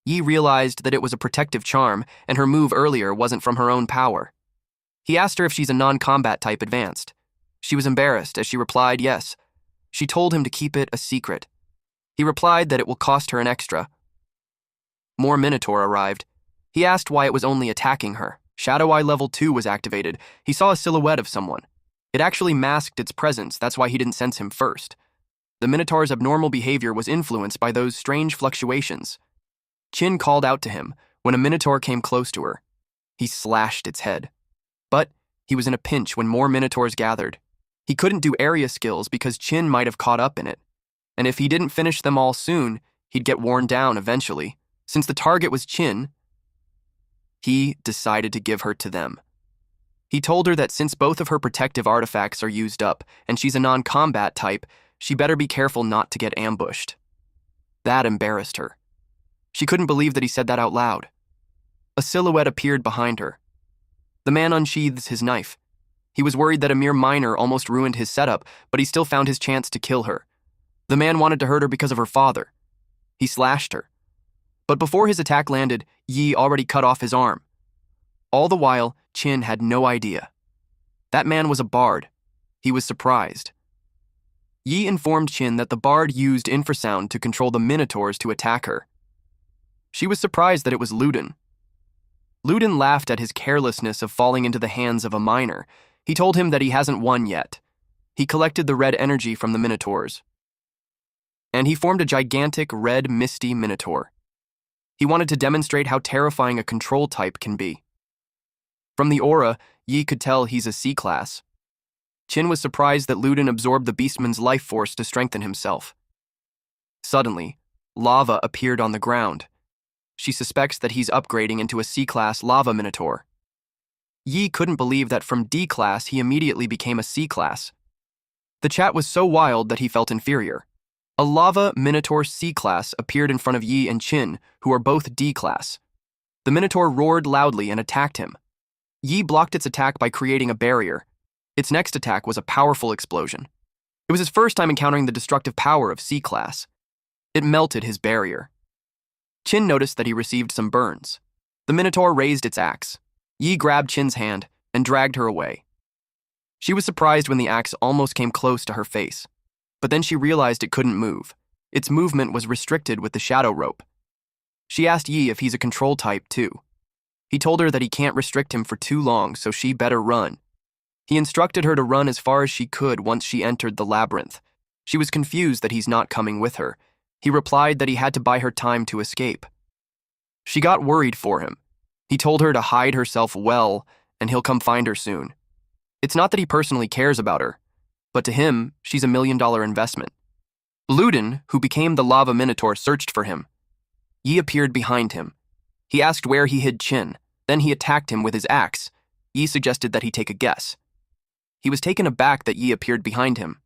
Speaker 1: Yi realized that it was a protective charm, and her move earlier wasn't from her own power. He asked her if she's a non-combat type advanced. She was embarrassed as she replied yes. She told him to keep it a secret. He replied that it will cost her an extra. More Minotaur arrived. He asked why it was only attacking her. Shadow Eye Level 2 was activated. He saw a silhouette of someone. It actually masked its presence, that's why he didn't sense him first. The Minotaur's abnormal behavior was influenced by those strange fluctuations. Chin called out to him when a Minotaur came close to her. He slashed its head. But he was in a pinch when more Minotaurs gathered. He couldn't do area skills because Chin might have caught up in it. And if he didn't finish them all soon, he'd get worn down eventually. Since the target was Chin, he decided to give her to them. He told her that since both of her protective artifacts are used up and she's a non-combat type, she better be careful not to get ambushed. That embarrassed her. She couldn't believe that he said that out loud. A silhouette appeared behind her. The man unsheathes his knife. He was worried that a mere minor almost ruined his setup, but he still found his chance to kill her. The man wanted to hurt her because of her father. He slashed her. But before his attack landed, Yi already cut off his arm. All the while, Chin had no idea. That man was a bard. He was surprised. Yi informed Chin that the bard used infrasound to control the Minotaurs to attack her. She was surprised that it was Ludin. Ludin laughed at his carelessness of falling into the hands of a minor. He told him that he hasn't won yet. He collected the red energy from the Minotaurs. And he formed a gigantic red misty Minotaur. He wanted to demonstrate how terrifying a control type can be. From the aura, Yi could tell he's a C-class. Chin was surprised that Ludin absorbed the beastman's life force to strengthen himself. Suddenly, lava appeared on the ground. She suspects that he's upgrading into a C-class lava Minotaur. Yi couldn't believe that from D-class he immediately became a C-class. The chat was so wild that he felt inferior. A lava Minotaur C-class appeared in front of Yi and Chin, who are both D-class. The Minotaur roared loudly and attacked him. Yi blocked its attack by creating a barrier. Its next attack was a powerful explosion. It was his first time encountering the destructive power of C-class. It melted his barrier. Chin noticed that he received some burns. The Minotaur raised its axe. Yi grabbed Chin's hand and dragged her away. She was surprised when the axe almost came close to her face. But then she realized it couldn't move. Its movement was restricted with the shadow rope. She asked Yi if he's a control type too. He told her that he can't restrict him for too long, so she better run. He instructed her to run as far as she could once she entered the labyrinth. She was confused that he's not coming with her. He replied that he had to buy her time to escape. She got worried for him. He told her to hide herself well, and he'll come find her soon. It's not that he personally cares about her, but to him, she's $1 million investment. Ludin, who became the lava Minotaur, searched for him. Yi appeared behind him. He asked where he hid Chin. Then he attacked him with his axe. Yi suggested that he take a guess. He was taken aback that Yi appeared behind him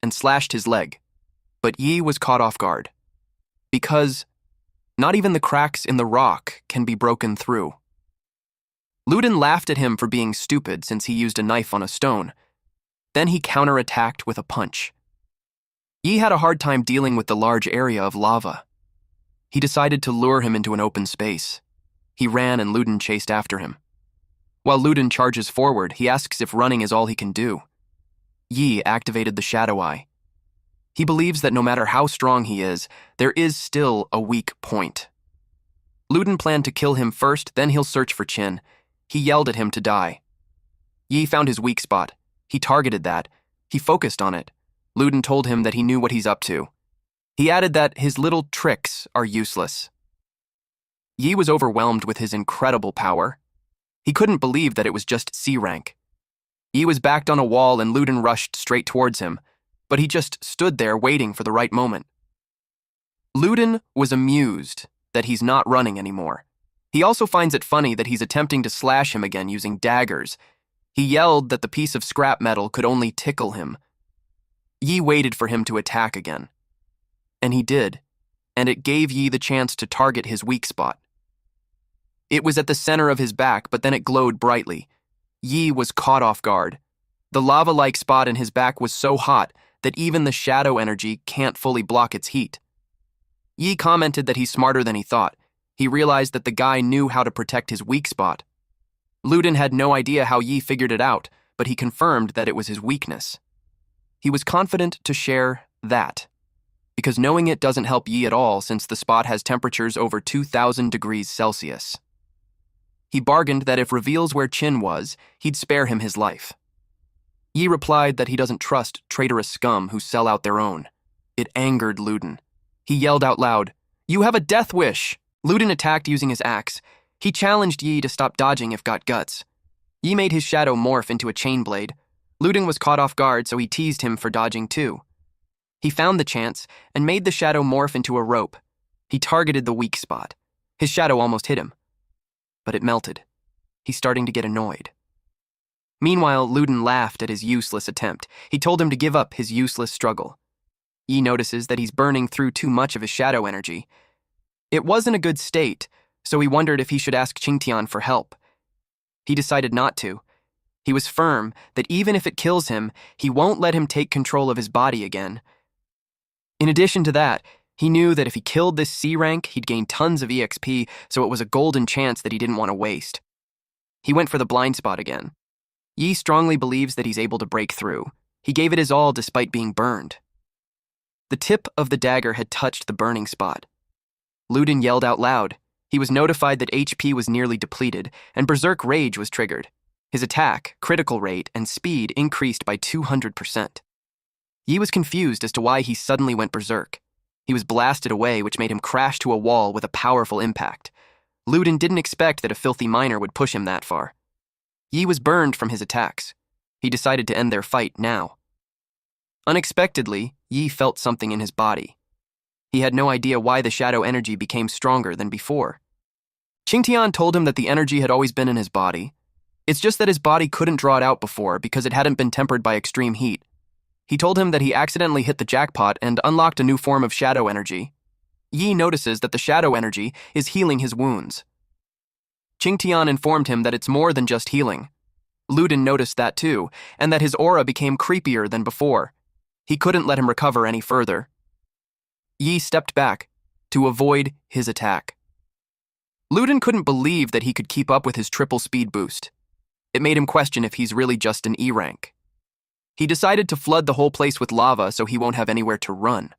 Speaker 1: and slashed his leg. But Yi was caught off guard. Because not even the cracks in the rock can be broken through. Ludin laughed at him for being stupid since he used a knife on a stone. Then he counterattacked with a punch. Yi had a hard time dealing with the large area of lava. He decided to lure him into an open space. He ran and Ludin chased after him. While Ludin charges forward, he asks if running is all he can do. Yi activated the Shadow Eye. He believes that no matter how strong he is, there is still a weak point. Ludin planned to kill him first, then he'll search for Chin. He yelled at him to die. Yi found his weak spot. He targeted that. He focused on it. Ludin told him that he knew what he's up to. He added that his little tricks are useless. Yi was overwhelmed with his incredible power. He couldn't believe that it was just C rank. Yi was backed on a wall and Ludin rushed straight towards him, but he just stood there waiting for the right moment. Ludin was amused that he's not running anymore. He also finds it funny that he's attempting to slash him again using daggers. He yelled that the piece of scrap metal could only tickle him. Yi waited for him to attack again. And he did, and it gave Yi the chance to target his weak spot. It was at the center of his back, but then it glowed brightly. Yi was caught off guard. The lava-like spot in his back was so hot that even the shadow energy can't fully block its heat. Yi commented that he's smarter than he thought. He realized that the guy knew how to protect his weak spot. Ludin had no idea how Yi figured it out, but he confirmed that it was his weakness. He was confident to share that, because knowing it doesn't help Yi at all since the spot has temperatures over 2,000 degrees Celsius. He bargained that if reveals where Qin was, he'd spare him his life. Yi replied that he doesn't trust traitorous scum who sell out their own. It angered Ludin. He yelled out loud, "You have a death wish!" Ludin attacked using his axe. He challenged Yi to stop dodging if got guts. Yi made his shadow morph into a chain blade. Ludin was caught off guard, so he teased him for dodging too. He found the chance and made the shadow morph into a rope. He targeted the weak spot. His shadow almost hit him, but it melted. He's starting to get annoyed. Meanwhile, Ludin laughed at his useless attempt. He told him to give up his useless struggle. Yi notices that he's burning through too much of his shadow energy. It wasn't a good state, so he wondered if he should ask Qingtian for help. He decided not to. He was firm that even if it kills him, he won't let him take control of his body again. In addition to that, he knew that if he killed this C rank, he'd gain tons of EXP, so it was a golden chance that he didn't want to waste. He went for the blind spot again. Yi strongly believes that he's able to break through. He gave it his all despite being burned. The tip of the dagger had touched the burning spot. Ludin yelled out loud. He was notified that HP was nearly depleted, and Berserk Rage was triggered. His attack, critical rate, and speed increased by 200%. Yi was confused as to why he suddenly went berserk. He was blasted away, which made him crash to a wall with a powerful impact. Ludin didn't expect that a filthy miner would push him that far. Yi was burned from his attacks. He decided to end their fight now. Unexpectedly, Yi felt something in his body. He had no idea why the shadow energy became stronger than before. Qingtian told him that the energy had always been in his body. It's just that his body couldn't draw it out before because it hadn't been tempered by extreme heat. He told him that he accidentally hit the jackpot and unlocked a new form of shadow energy. Yi notices that the shadow energy is healing his wounds. Qingtian informed him that it's more than just healing. Ludin noticed that too, and that his aura became creepier than before. He couldn't let him recover any further. Yi stepped back to avoid his attack. Ludin couldn't believe that he could keep up with his triple speed boost. It made him question if he's really just an E rank. He decided to flood the whole place with lava so he won't have anywhere to run.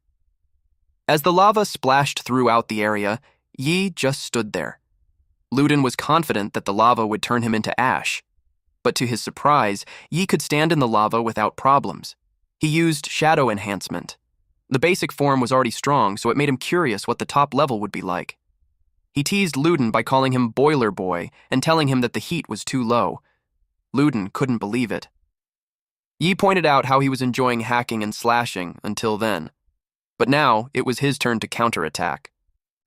Speaker 1: As the lava splashed throughout the area, Yi just stood there. Ludin was confident that the lava would turn him into ash. But to his surprise, Yi could stand in the lava without problems. He used shadow enhancement. The basic form was already strong, so it made him curious what the top level would be like. He teased Ludin by calling him Boiler Boy and telling him that the heat was too low. Ludin couldn't believe it. Yi pointed out how he was enjoying hacking and slashing until then. But now, it was his turn to counterattack.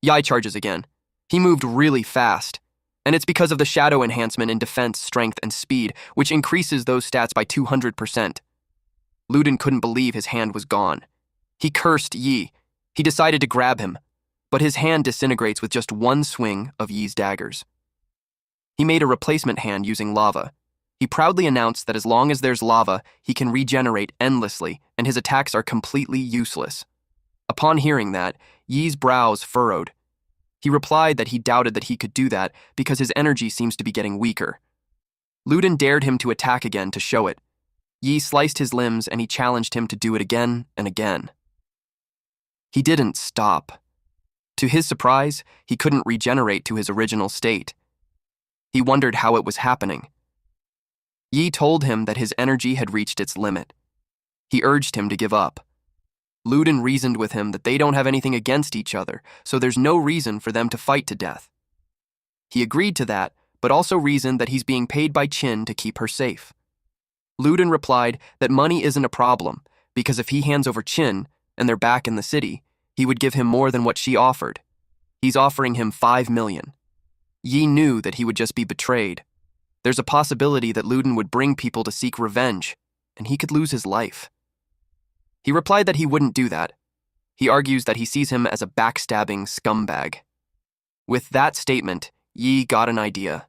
Speaker 1: Yi charges again. He moved really fast, and it's because of the shadow enhancement in defense, strength, and speed, which increases those stats by 200%. Ludin couldn't believe his hand was gone. He cursed Yi. He decided to grab him, but his hand disintegrates with just one swing of Yi's daggers. He made a replacement hand using lava. He proudly announced that as long as there's lava, he can regenerate endlessly, and his attacks are completely useless. Upon hearing that, Yi's brows furrowed. He replied that he doubted that he could do that because his energy seems to be getting weaker. Ludin dared him to attack again to show it. Yi sliced his limbs and he challenged him to do it again and again. He didn't stop. To his surprise, he couldn't regenerate to his original state. He wondered how it was happening. Yi told him that his energy had reached its limit. He urged him to give up. Ludin reasoned with him that they don't have anything against each other, so there's no reason for them to fight to death. He agreed to that, but also reasoned that he's being paid by Qin to keep her safe. Ludin replied that money isn't a problem, because if he hands over Qin, and they're back in the city, he would give him more than what she offered. He's offering him 5 million. Yi knew that he would just be betrayed. There's a possibility that Ludin would bring people to seek revenge, and he could lose his life. He replied that he wouldn't do that. He argues that he sees him as a backstabbing scumbag. With that statement, Yi got an idea,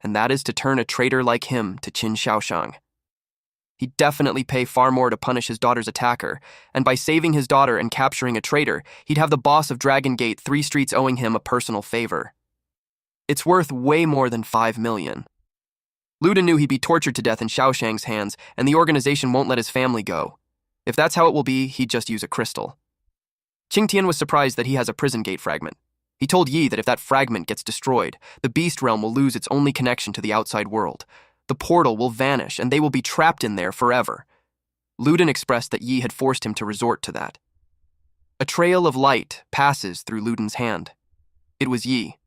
Speaker 1: and that is to turn a traitor like him to Qin Shaoshang. He'd definitely pay far more to punish his daughter's attacker, and by saving his daughter and capturing a traitor, he'd have the boss of Dragon Gate 3 Streets owing him a personal favor. It's worth way more than 5 million. Luden knew he'd be tortured to death in Shaoshang's hands, and the organization won't let his family go. If that's how it will be, he'd just use a crystal. Qingtian was surprised that he has a prison gate fragment. He told Yi that if that fragment gets destroyed, the beast realm will lose its only connection to the outside world. The portal will vanish, and they will be trapped in there forever. Luden expressed that Yi had forced him to resort to that. A trail of light passes through Luden's hand. It was Yi.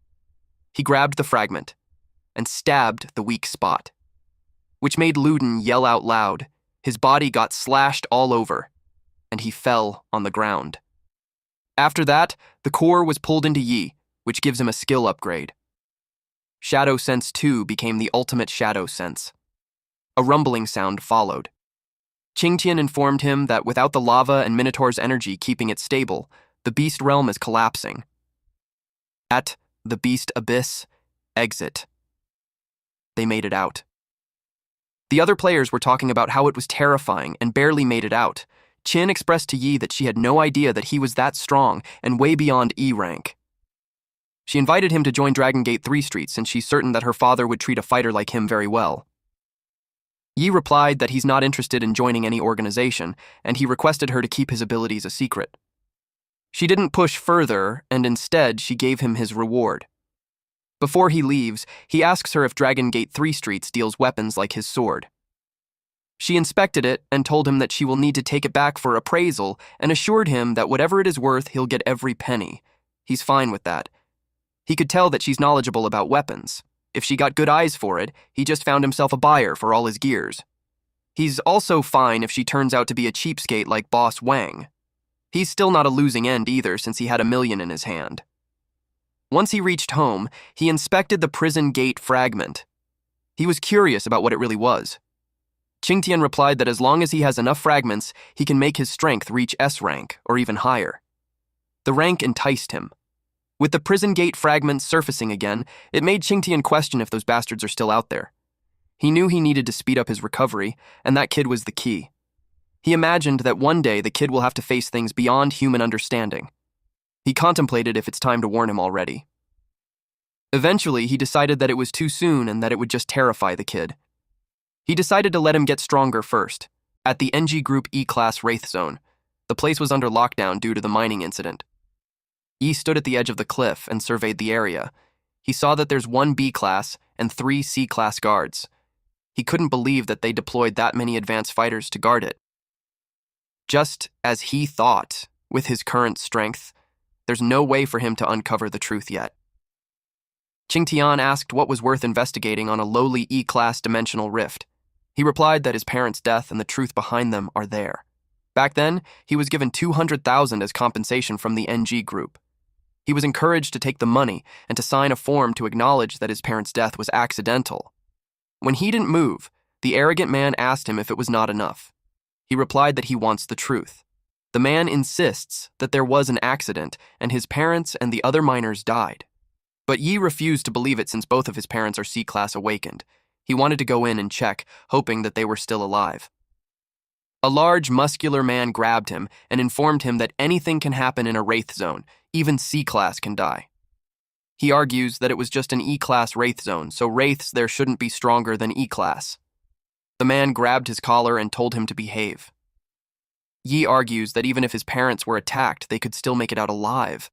Speaker 1: He grabbed the fragment and stabbed the weak spot, which made Luden yell out loud. His body got slashed all over, and he fell on the ground. After that, the core was pulled into Yi, which gives him a skill upgrade. Shadow Sense 2 became the ultimate Shadow Sense. A rumbling sound followed. Qingtian informed him that without the lava and Minotaur's energy keeping it stable, the beast realm is collapsing. At the beast abyss, exit. They made it out. The other players were talking about how it was terrifying and barely made it out. Qin expressed to Yi that she had no idea that he was that strong and way beyond E rank. She invited him to join Dragon Gate 3 Street since she's certain that her father would treat a fighter like him very well. Yi replied that he's not interested in joining any organization, and he requested her to keep his abilities a secret. She didn't push further, and instead she gave him his reward. Before he leaves, he asks her if Dragon Gate 3 Streets deals weapons like his sword. She inspected it and told him that she will need to take it back for appraisal and assured him that whatever it is worth, he'll get every penny. He's fine with that. He could tell that she's knowledgeable about weapons. If she got good eyes for it, he just found himself a buyer for all his gears. He's also fine if she turns out to be a cheapskate like Boss Wang. He's still not a losing end either since he had $1 million in his hand. Once he reached home, he inspected the prison gate fragment. He was curious about what it really was. Qingtian replied that as long as he has enough fragments, he can make his strength reach S rank or even higher. The rank enticed him. With the prison gate fragments surfacing again, it made Qingtian question if those bastards are still out there. He knew he needed to speed up his recovery, and that kid was the key. He imagined that one day the kid will have to face things beyond human understanding. He contemplated if it's time to warn him already. Eventually, he decided that it was too soon and that it would just terrify the kid. He decided to let him get stronger first, at the NG Group E-Class Wraith Zone. The place was under lockdown due to the mining incident. Yi stood at the edge of the cliff and surveyed the area. He saw that there's 1 B-Class and 3 C-Class guards. He couldn't believe that they deployed that many advanced fighters to guard it. Just as he thought, with his current strength, there's no way for him to uncover the truth yet. Qingtian asked what was worth investigating on a lowly E-Class dimensional rift. He replied that his parents' death and the truth behind them are there. Back then, he was given 200,000 as compensation from the NG Group. He was encouraged to take the money and to sign a form to acknowledge that his parents' death was accidental. When he didn't move, the arrogant man asked him if it was not enough. He replied that he wants the truth. The man insists that there was an accident and his parents and the other miners died. But Yi refused to believe it since both of his parents are C-Class awakened. He wanted to go in and check, hoping that they were still alive. A large, muscular man grabbed him and informed him that anything can happen in a Wraith Zone, even C-Class can die. He argues that it was just an E-Class Wraith Zone, so Wraiths there shouldn't be stronger than E-Class. The man grabbed his collar and told him to behave. Yi argues that even if his parents were attacked, they could still make it out alive.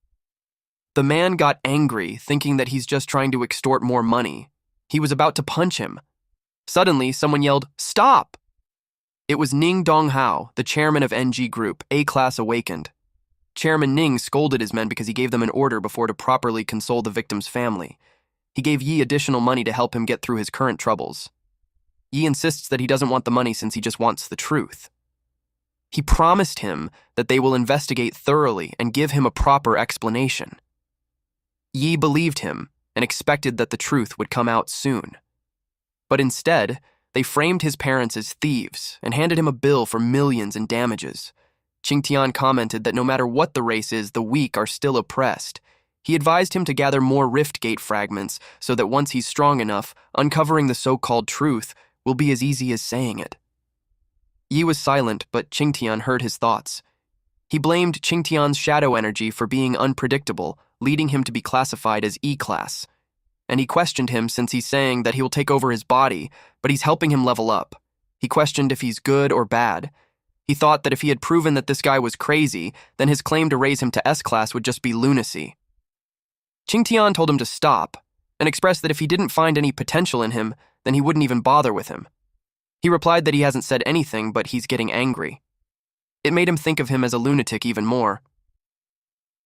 Speaker 1: The man got angry, thinking that he's just trying to extort more money. He was about to punch him. Suddenly, someone yelled, "Stop!" It was Ning Donghao, the chairman of NG Group, A-Class Awakened. Chairman Ning scolded his men because he gave them an order before to properly console the victim's family. He gave Yi additional money to help him get through his current troubles. Yi insists that he doesn't want the money since he just wants the truth. He promised him that they will investigate thoroughly and give him a proper explanation. Yi believed him and expected that the truth would come out soon. But instead, they framed his parents as thieves and handed him a bill for millions in damages. Qingtian commented that no matter what the race is, the weak are still oppressed. He advised him to gather more rift gate fragments so that once he's strong enough, uncovering the so-called truth will be as easy as saying it. Yi was silent, but Qingtian heard his thoughts. He blamed Qingtian's shadow energy for being unpredictable, leading him to be classified as E-class. And he questioned him since he's saying that he will take over his body, but he's helping him level up. He questioned if he's good or bad. He thought that if he had proven that this guy was crazy, then his claim to raise him to S-class would just be lunacy. Qingtian told him to stop, and expressed that if he didn't find any potential in him, then he wouldn't even bother with him. He replied that he hasn't said anything, but he's getting angry. It made him think of him as a lunatic even more.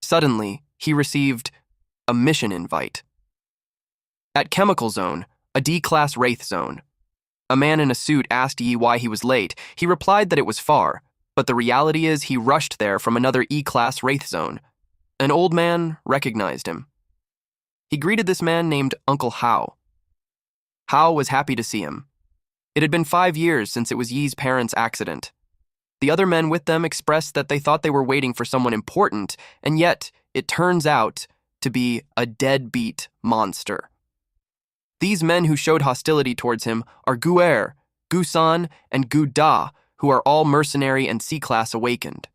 Speaker 1: Suddenly, he received a mission invite. At Chemical Zone, a D-class Wraith zone. A man in a suit asked Yi why he was late. He replied that it was far, but the reality is he rushed there from another E-class Wraith zone. An old man recognized him. He greeted this man named Uncle Hao. Hao was happy to see him. It had been 5 years since it was Yi's parents' accident. The other men with them expressed that they thought they were waiting for someone important, and yet it turns out to be a deadbeat monster. These men who showed hostility towards him are Gu'er, Gusan, and Gu-Da, who are all mercenary and C-class awakened.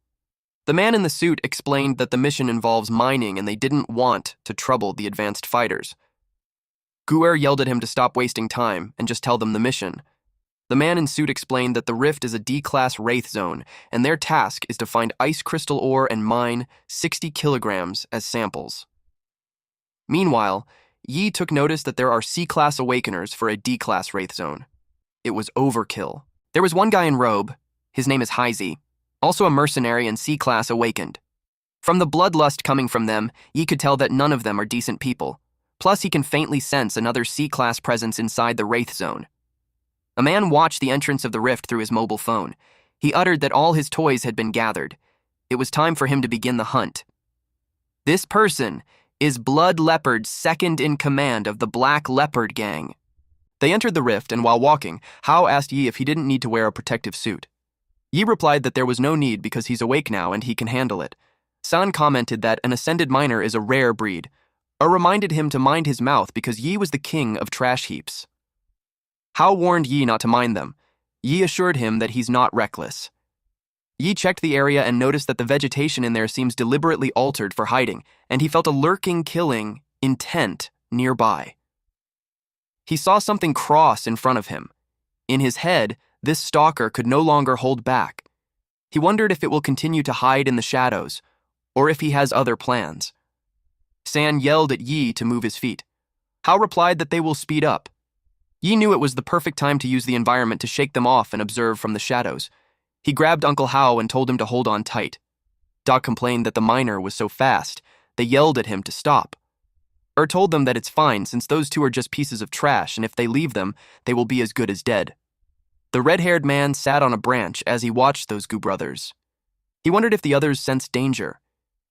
Speaker 1: The man in the suit explained that the mission involves mining and they didn't want to trouble the advanced fighters. Gu'er yelled at him to stop wasting time and just tell them the mission. The man in suit explained that the rift is a D-class Wraith zone, and their task is to find ice crystal ore and mine 60 kilograms as samples. Meanwhile, Yi took notice that there are C-class awakeners for a D-class Wraith zone. It was overkill. There was one guy in robe, his name is Heizi, also a mercenary and C-class awakened. From the bloodlust coming from them, Yi could tell that none of them are decent people. Plus, he can faintly sense another C-class presence inside the Wraith zone. A man watched the entrance of the rift through his mobile phone. He uttered that all his toys had been gathered. It was time for him to begin the hunt. This person is Blood Leopard's second in command of the Black Leopard Gang. They entered the rift, and while walking, Hao asked Yi if he didn't need to wear a protective suit. Yi replied that there was no need because he's awake now and he can handle it. San commented that an ascended miner is a rare breed, or reminded him to mind his mouth because Yi was the king of trash heaps. Hao warned Yi not to mind them. Yi assured him that he's not reckless. Yi checked the area and noticed that the vegetation in there seems deliberately altered for hiding, and he felt a lurking, killing intent nearby. He saw something cross in front of him. In his head, this stalker could no longer hold back. He wondered if it will continue to hide in the shadows, or if he has other plans. San yelled at Yi to move his feet. Hao replied that they will speed up. Yi knew it was the perfect time to use the environment to shake them off and observe from the shadows. He grabbed Uncle Hao and told him to hold on tight. Doc complained that the miner was so fast, they yelled at him to stop. Told them that it's fine since those two are just pieces of trash, and if they leave them, they will be as good as dead. The red-haired man sat on a branch as he watched those Gu brothers. He wondered if the others sensed danger.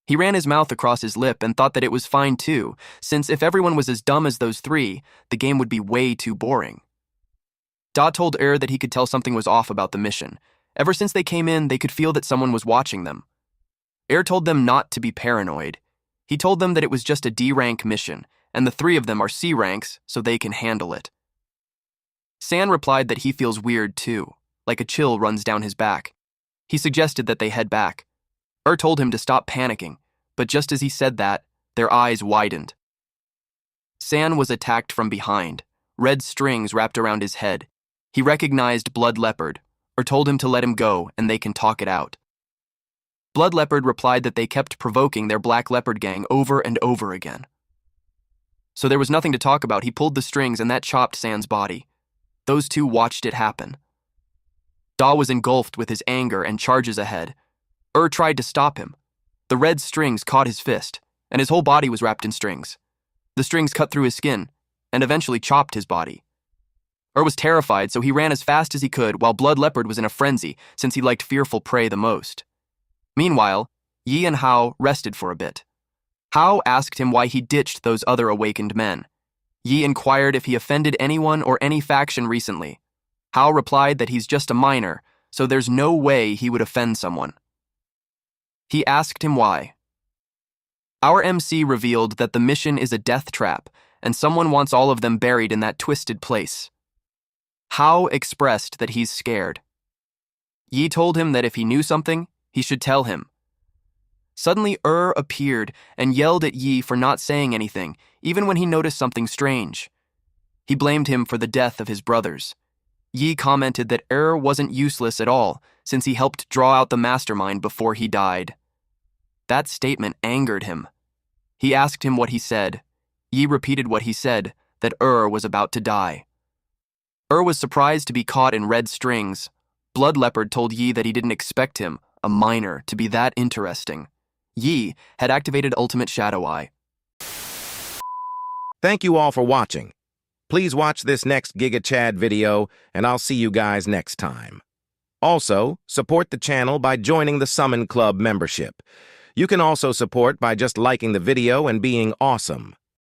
Speaker 1: He ran his mouth across his lip and thought that it was fine too, since if everyone was as dumb as those three, the game would be way too boring. Da told that he could tell something was off about the mission. Ever since they came in, they could feel that someone was watching them. Told them not to be paranoid. He told them that it was just a D-rank mission, and the three of them are C ranks, so they can handle it. San replied that he feels weird too, like a chill runs down his back. He suggested that they head back. Told him to stop panicking, but just as he said that, their eyes widened. San was attacked from behind, red strings wrapped around his head. He recognized Blood Leopard, told him to let him go and they can talk it out. Blood Leopard replied that they kept provoking their Black Leopard gang over and over again. So there was nothing to talk about. He pulled the strings and that chopped San's body. Those two watched it happen. Da was engulfed with his anger and charges ahead. Tried to stop him. The red strings caught his fist, and his whole body was wrapped in strings. The strings cut through his skin, and eventually chopped his body. Was terrified, so he ran as fast as he could, while Blood Leopard was in a frenzy, since he liked fearful prey the most. Meanwhile, Yi and Hao rested for a bit. Hao asked him why he ditched those other awakened men. Yi inquired if he offended anyone or any faction recently. Hao replied that he's just a miner, so there's no way he would offend someone. He asked him why. Our MC revealed that the mission is a death trap, and someone wants all of them buried in that twisted place. Hao expressed that he's scared. Yi told him that if he knew something, he should tell him. Suddenly, appeared and yelled at Yi for not saying anything, even when he noticed something strange. He blamed him for the death of his brothers. Yi commented that wasn't useless at all, since he helped draw out the mastermind before he died. That statement angered him. He asked him what he said. Yi repeated what he said, that was about to die. Was surprised to be caught in red strings. Blood Leopard told Yi that he didn't expect him, a minor, to be that interesting. Yi had activated Ultimate Shadow Eye.
Speaker 2: Thank you all for watching. Please watch this next Giga Chad video, and I'll see you guys next time. Also, support the channel by joining the Summon Club membership. You can also support by just liking the video and being awesome.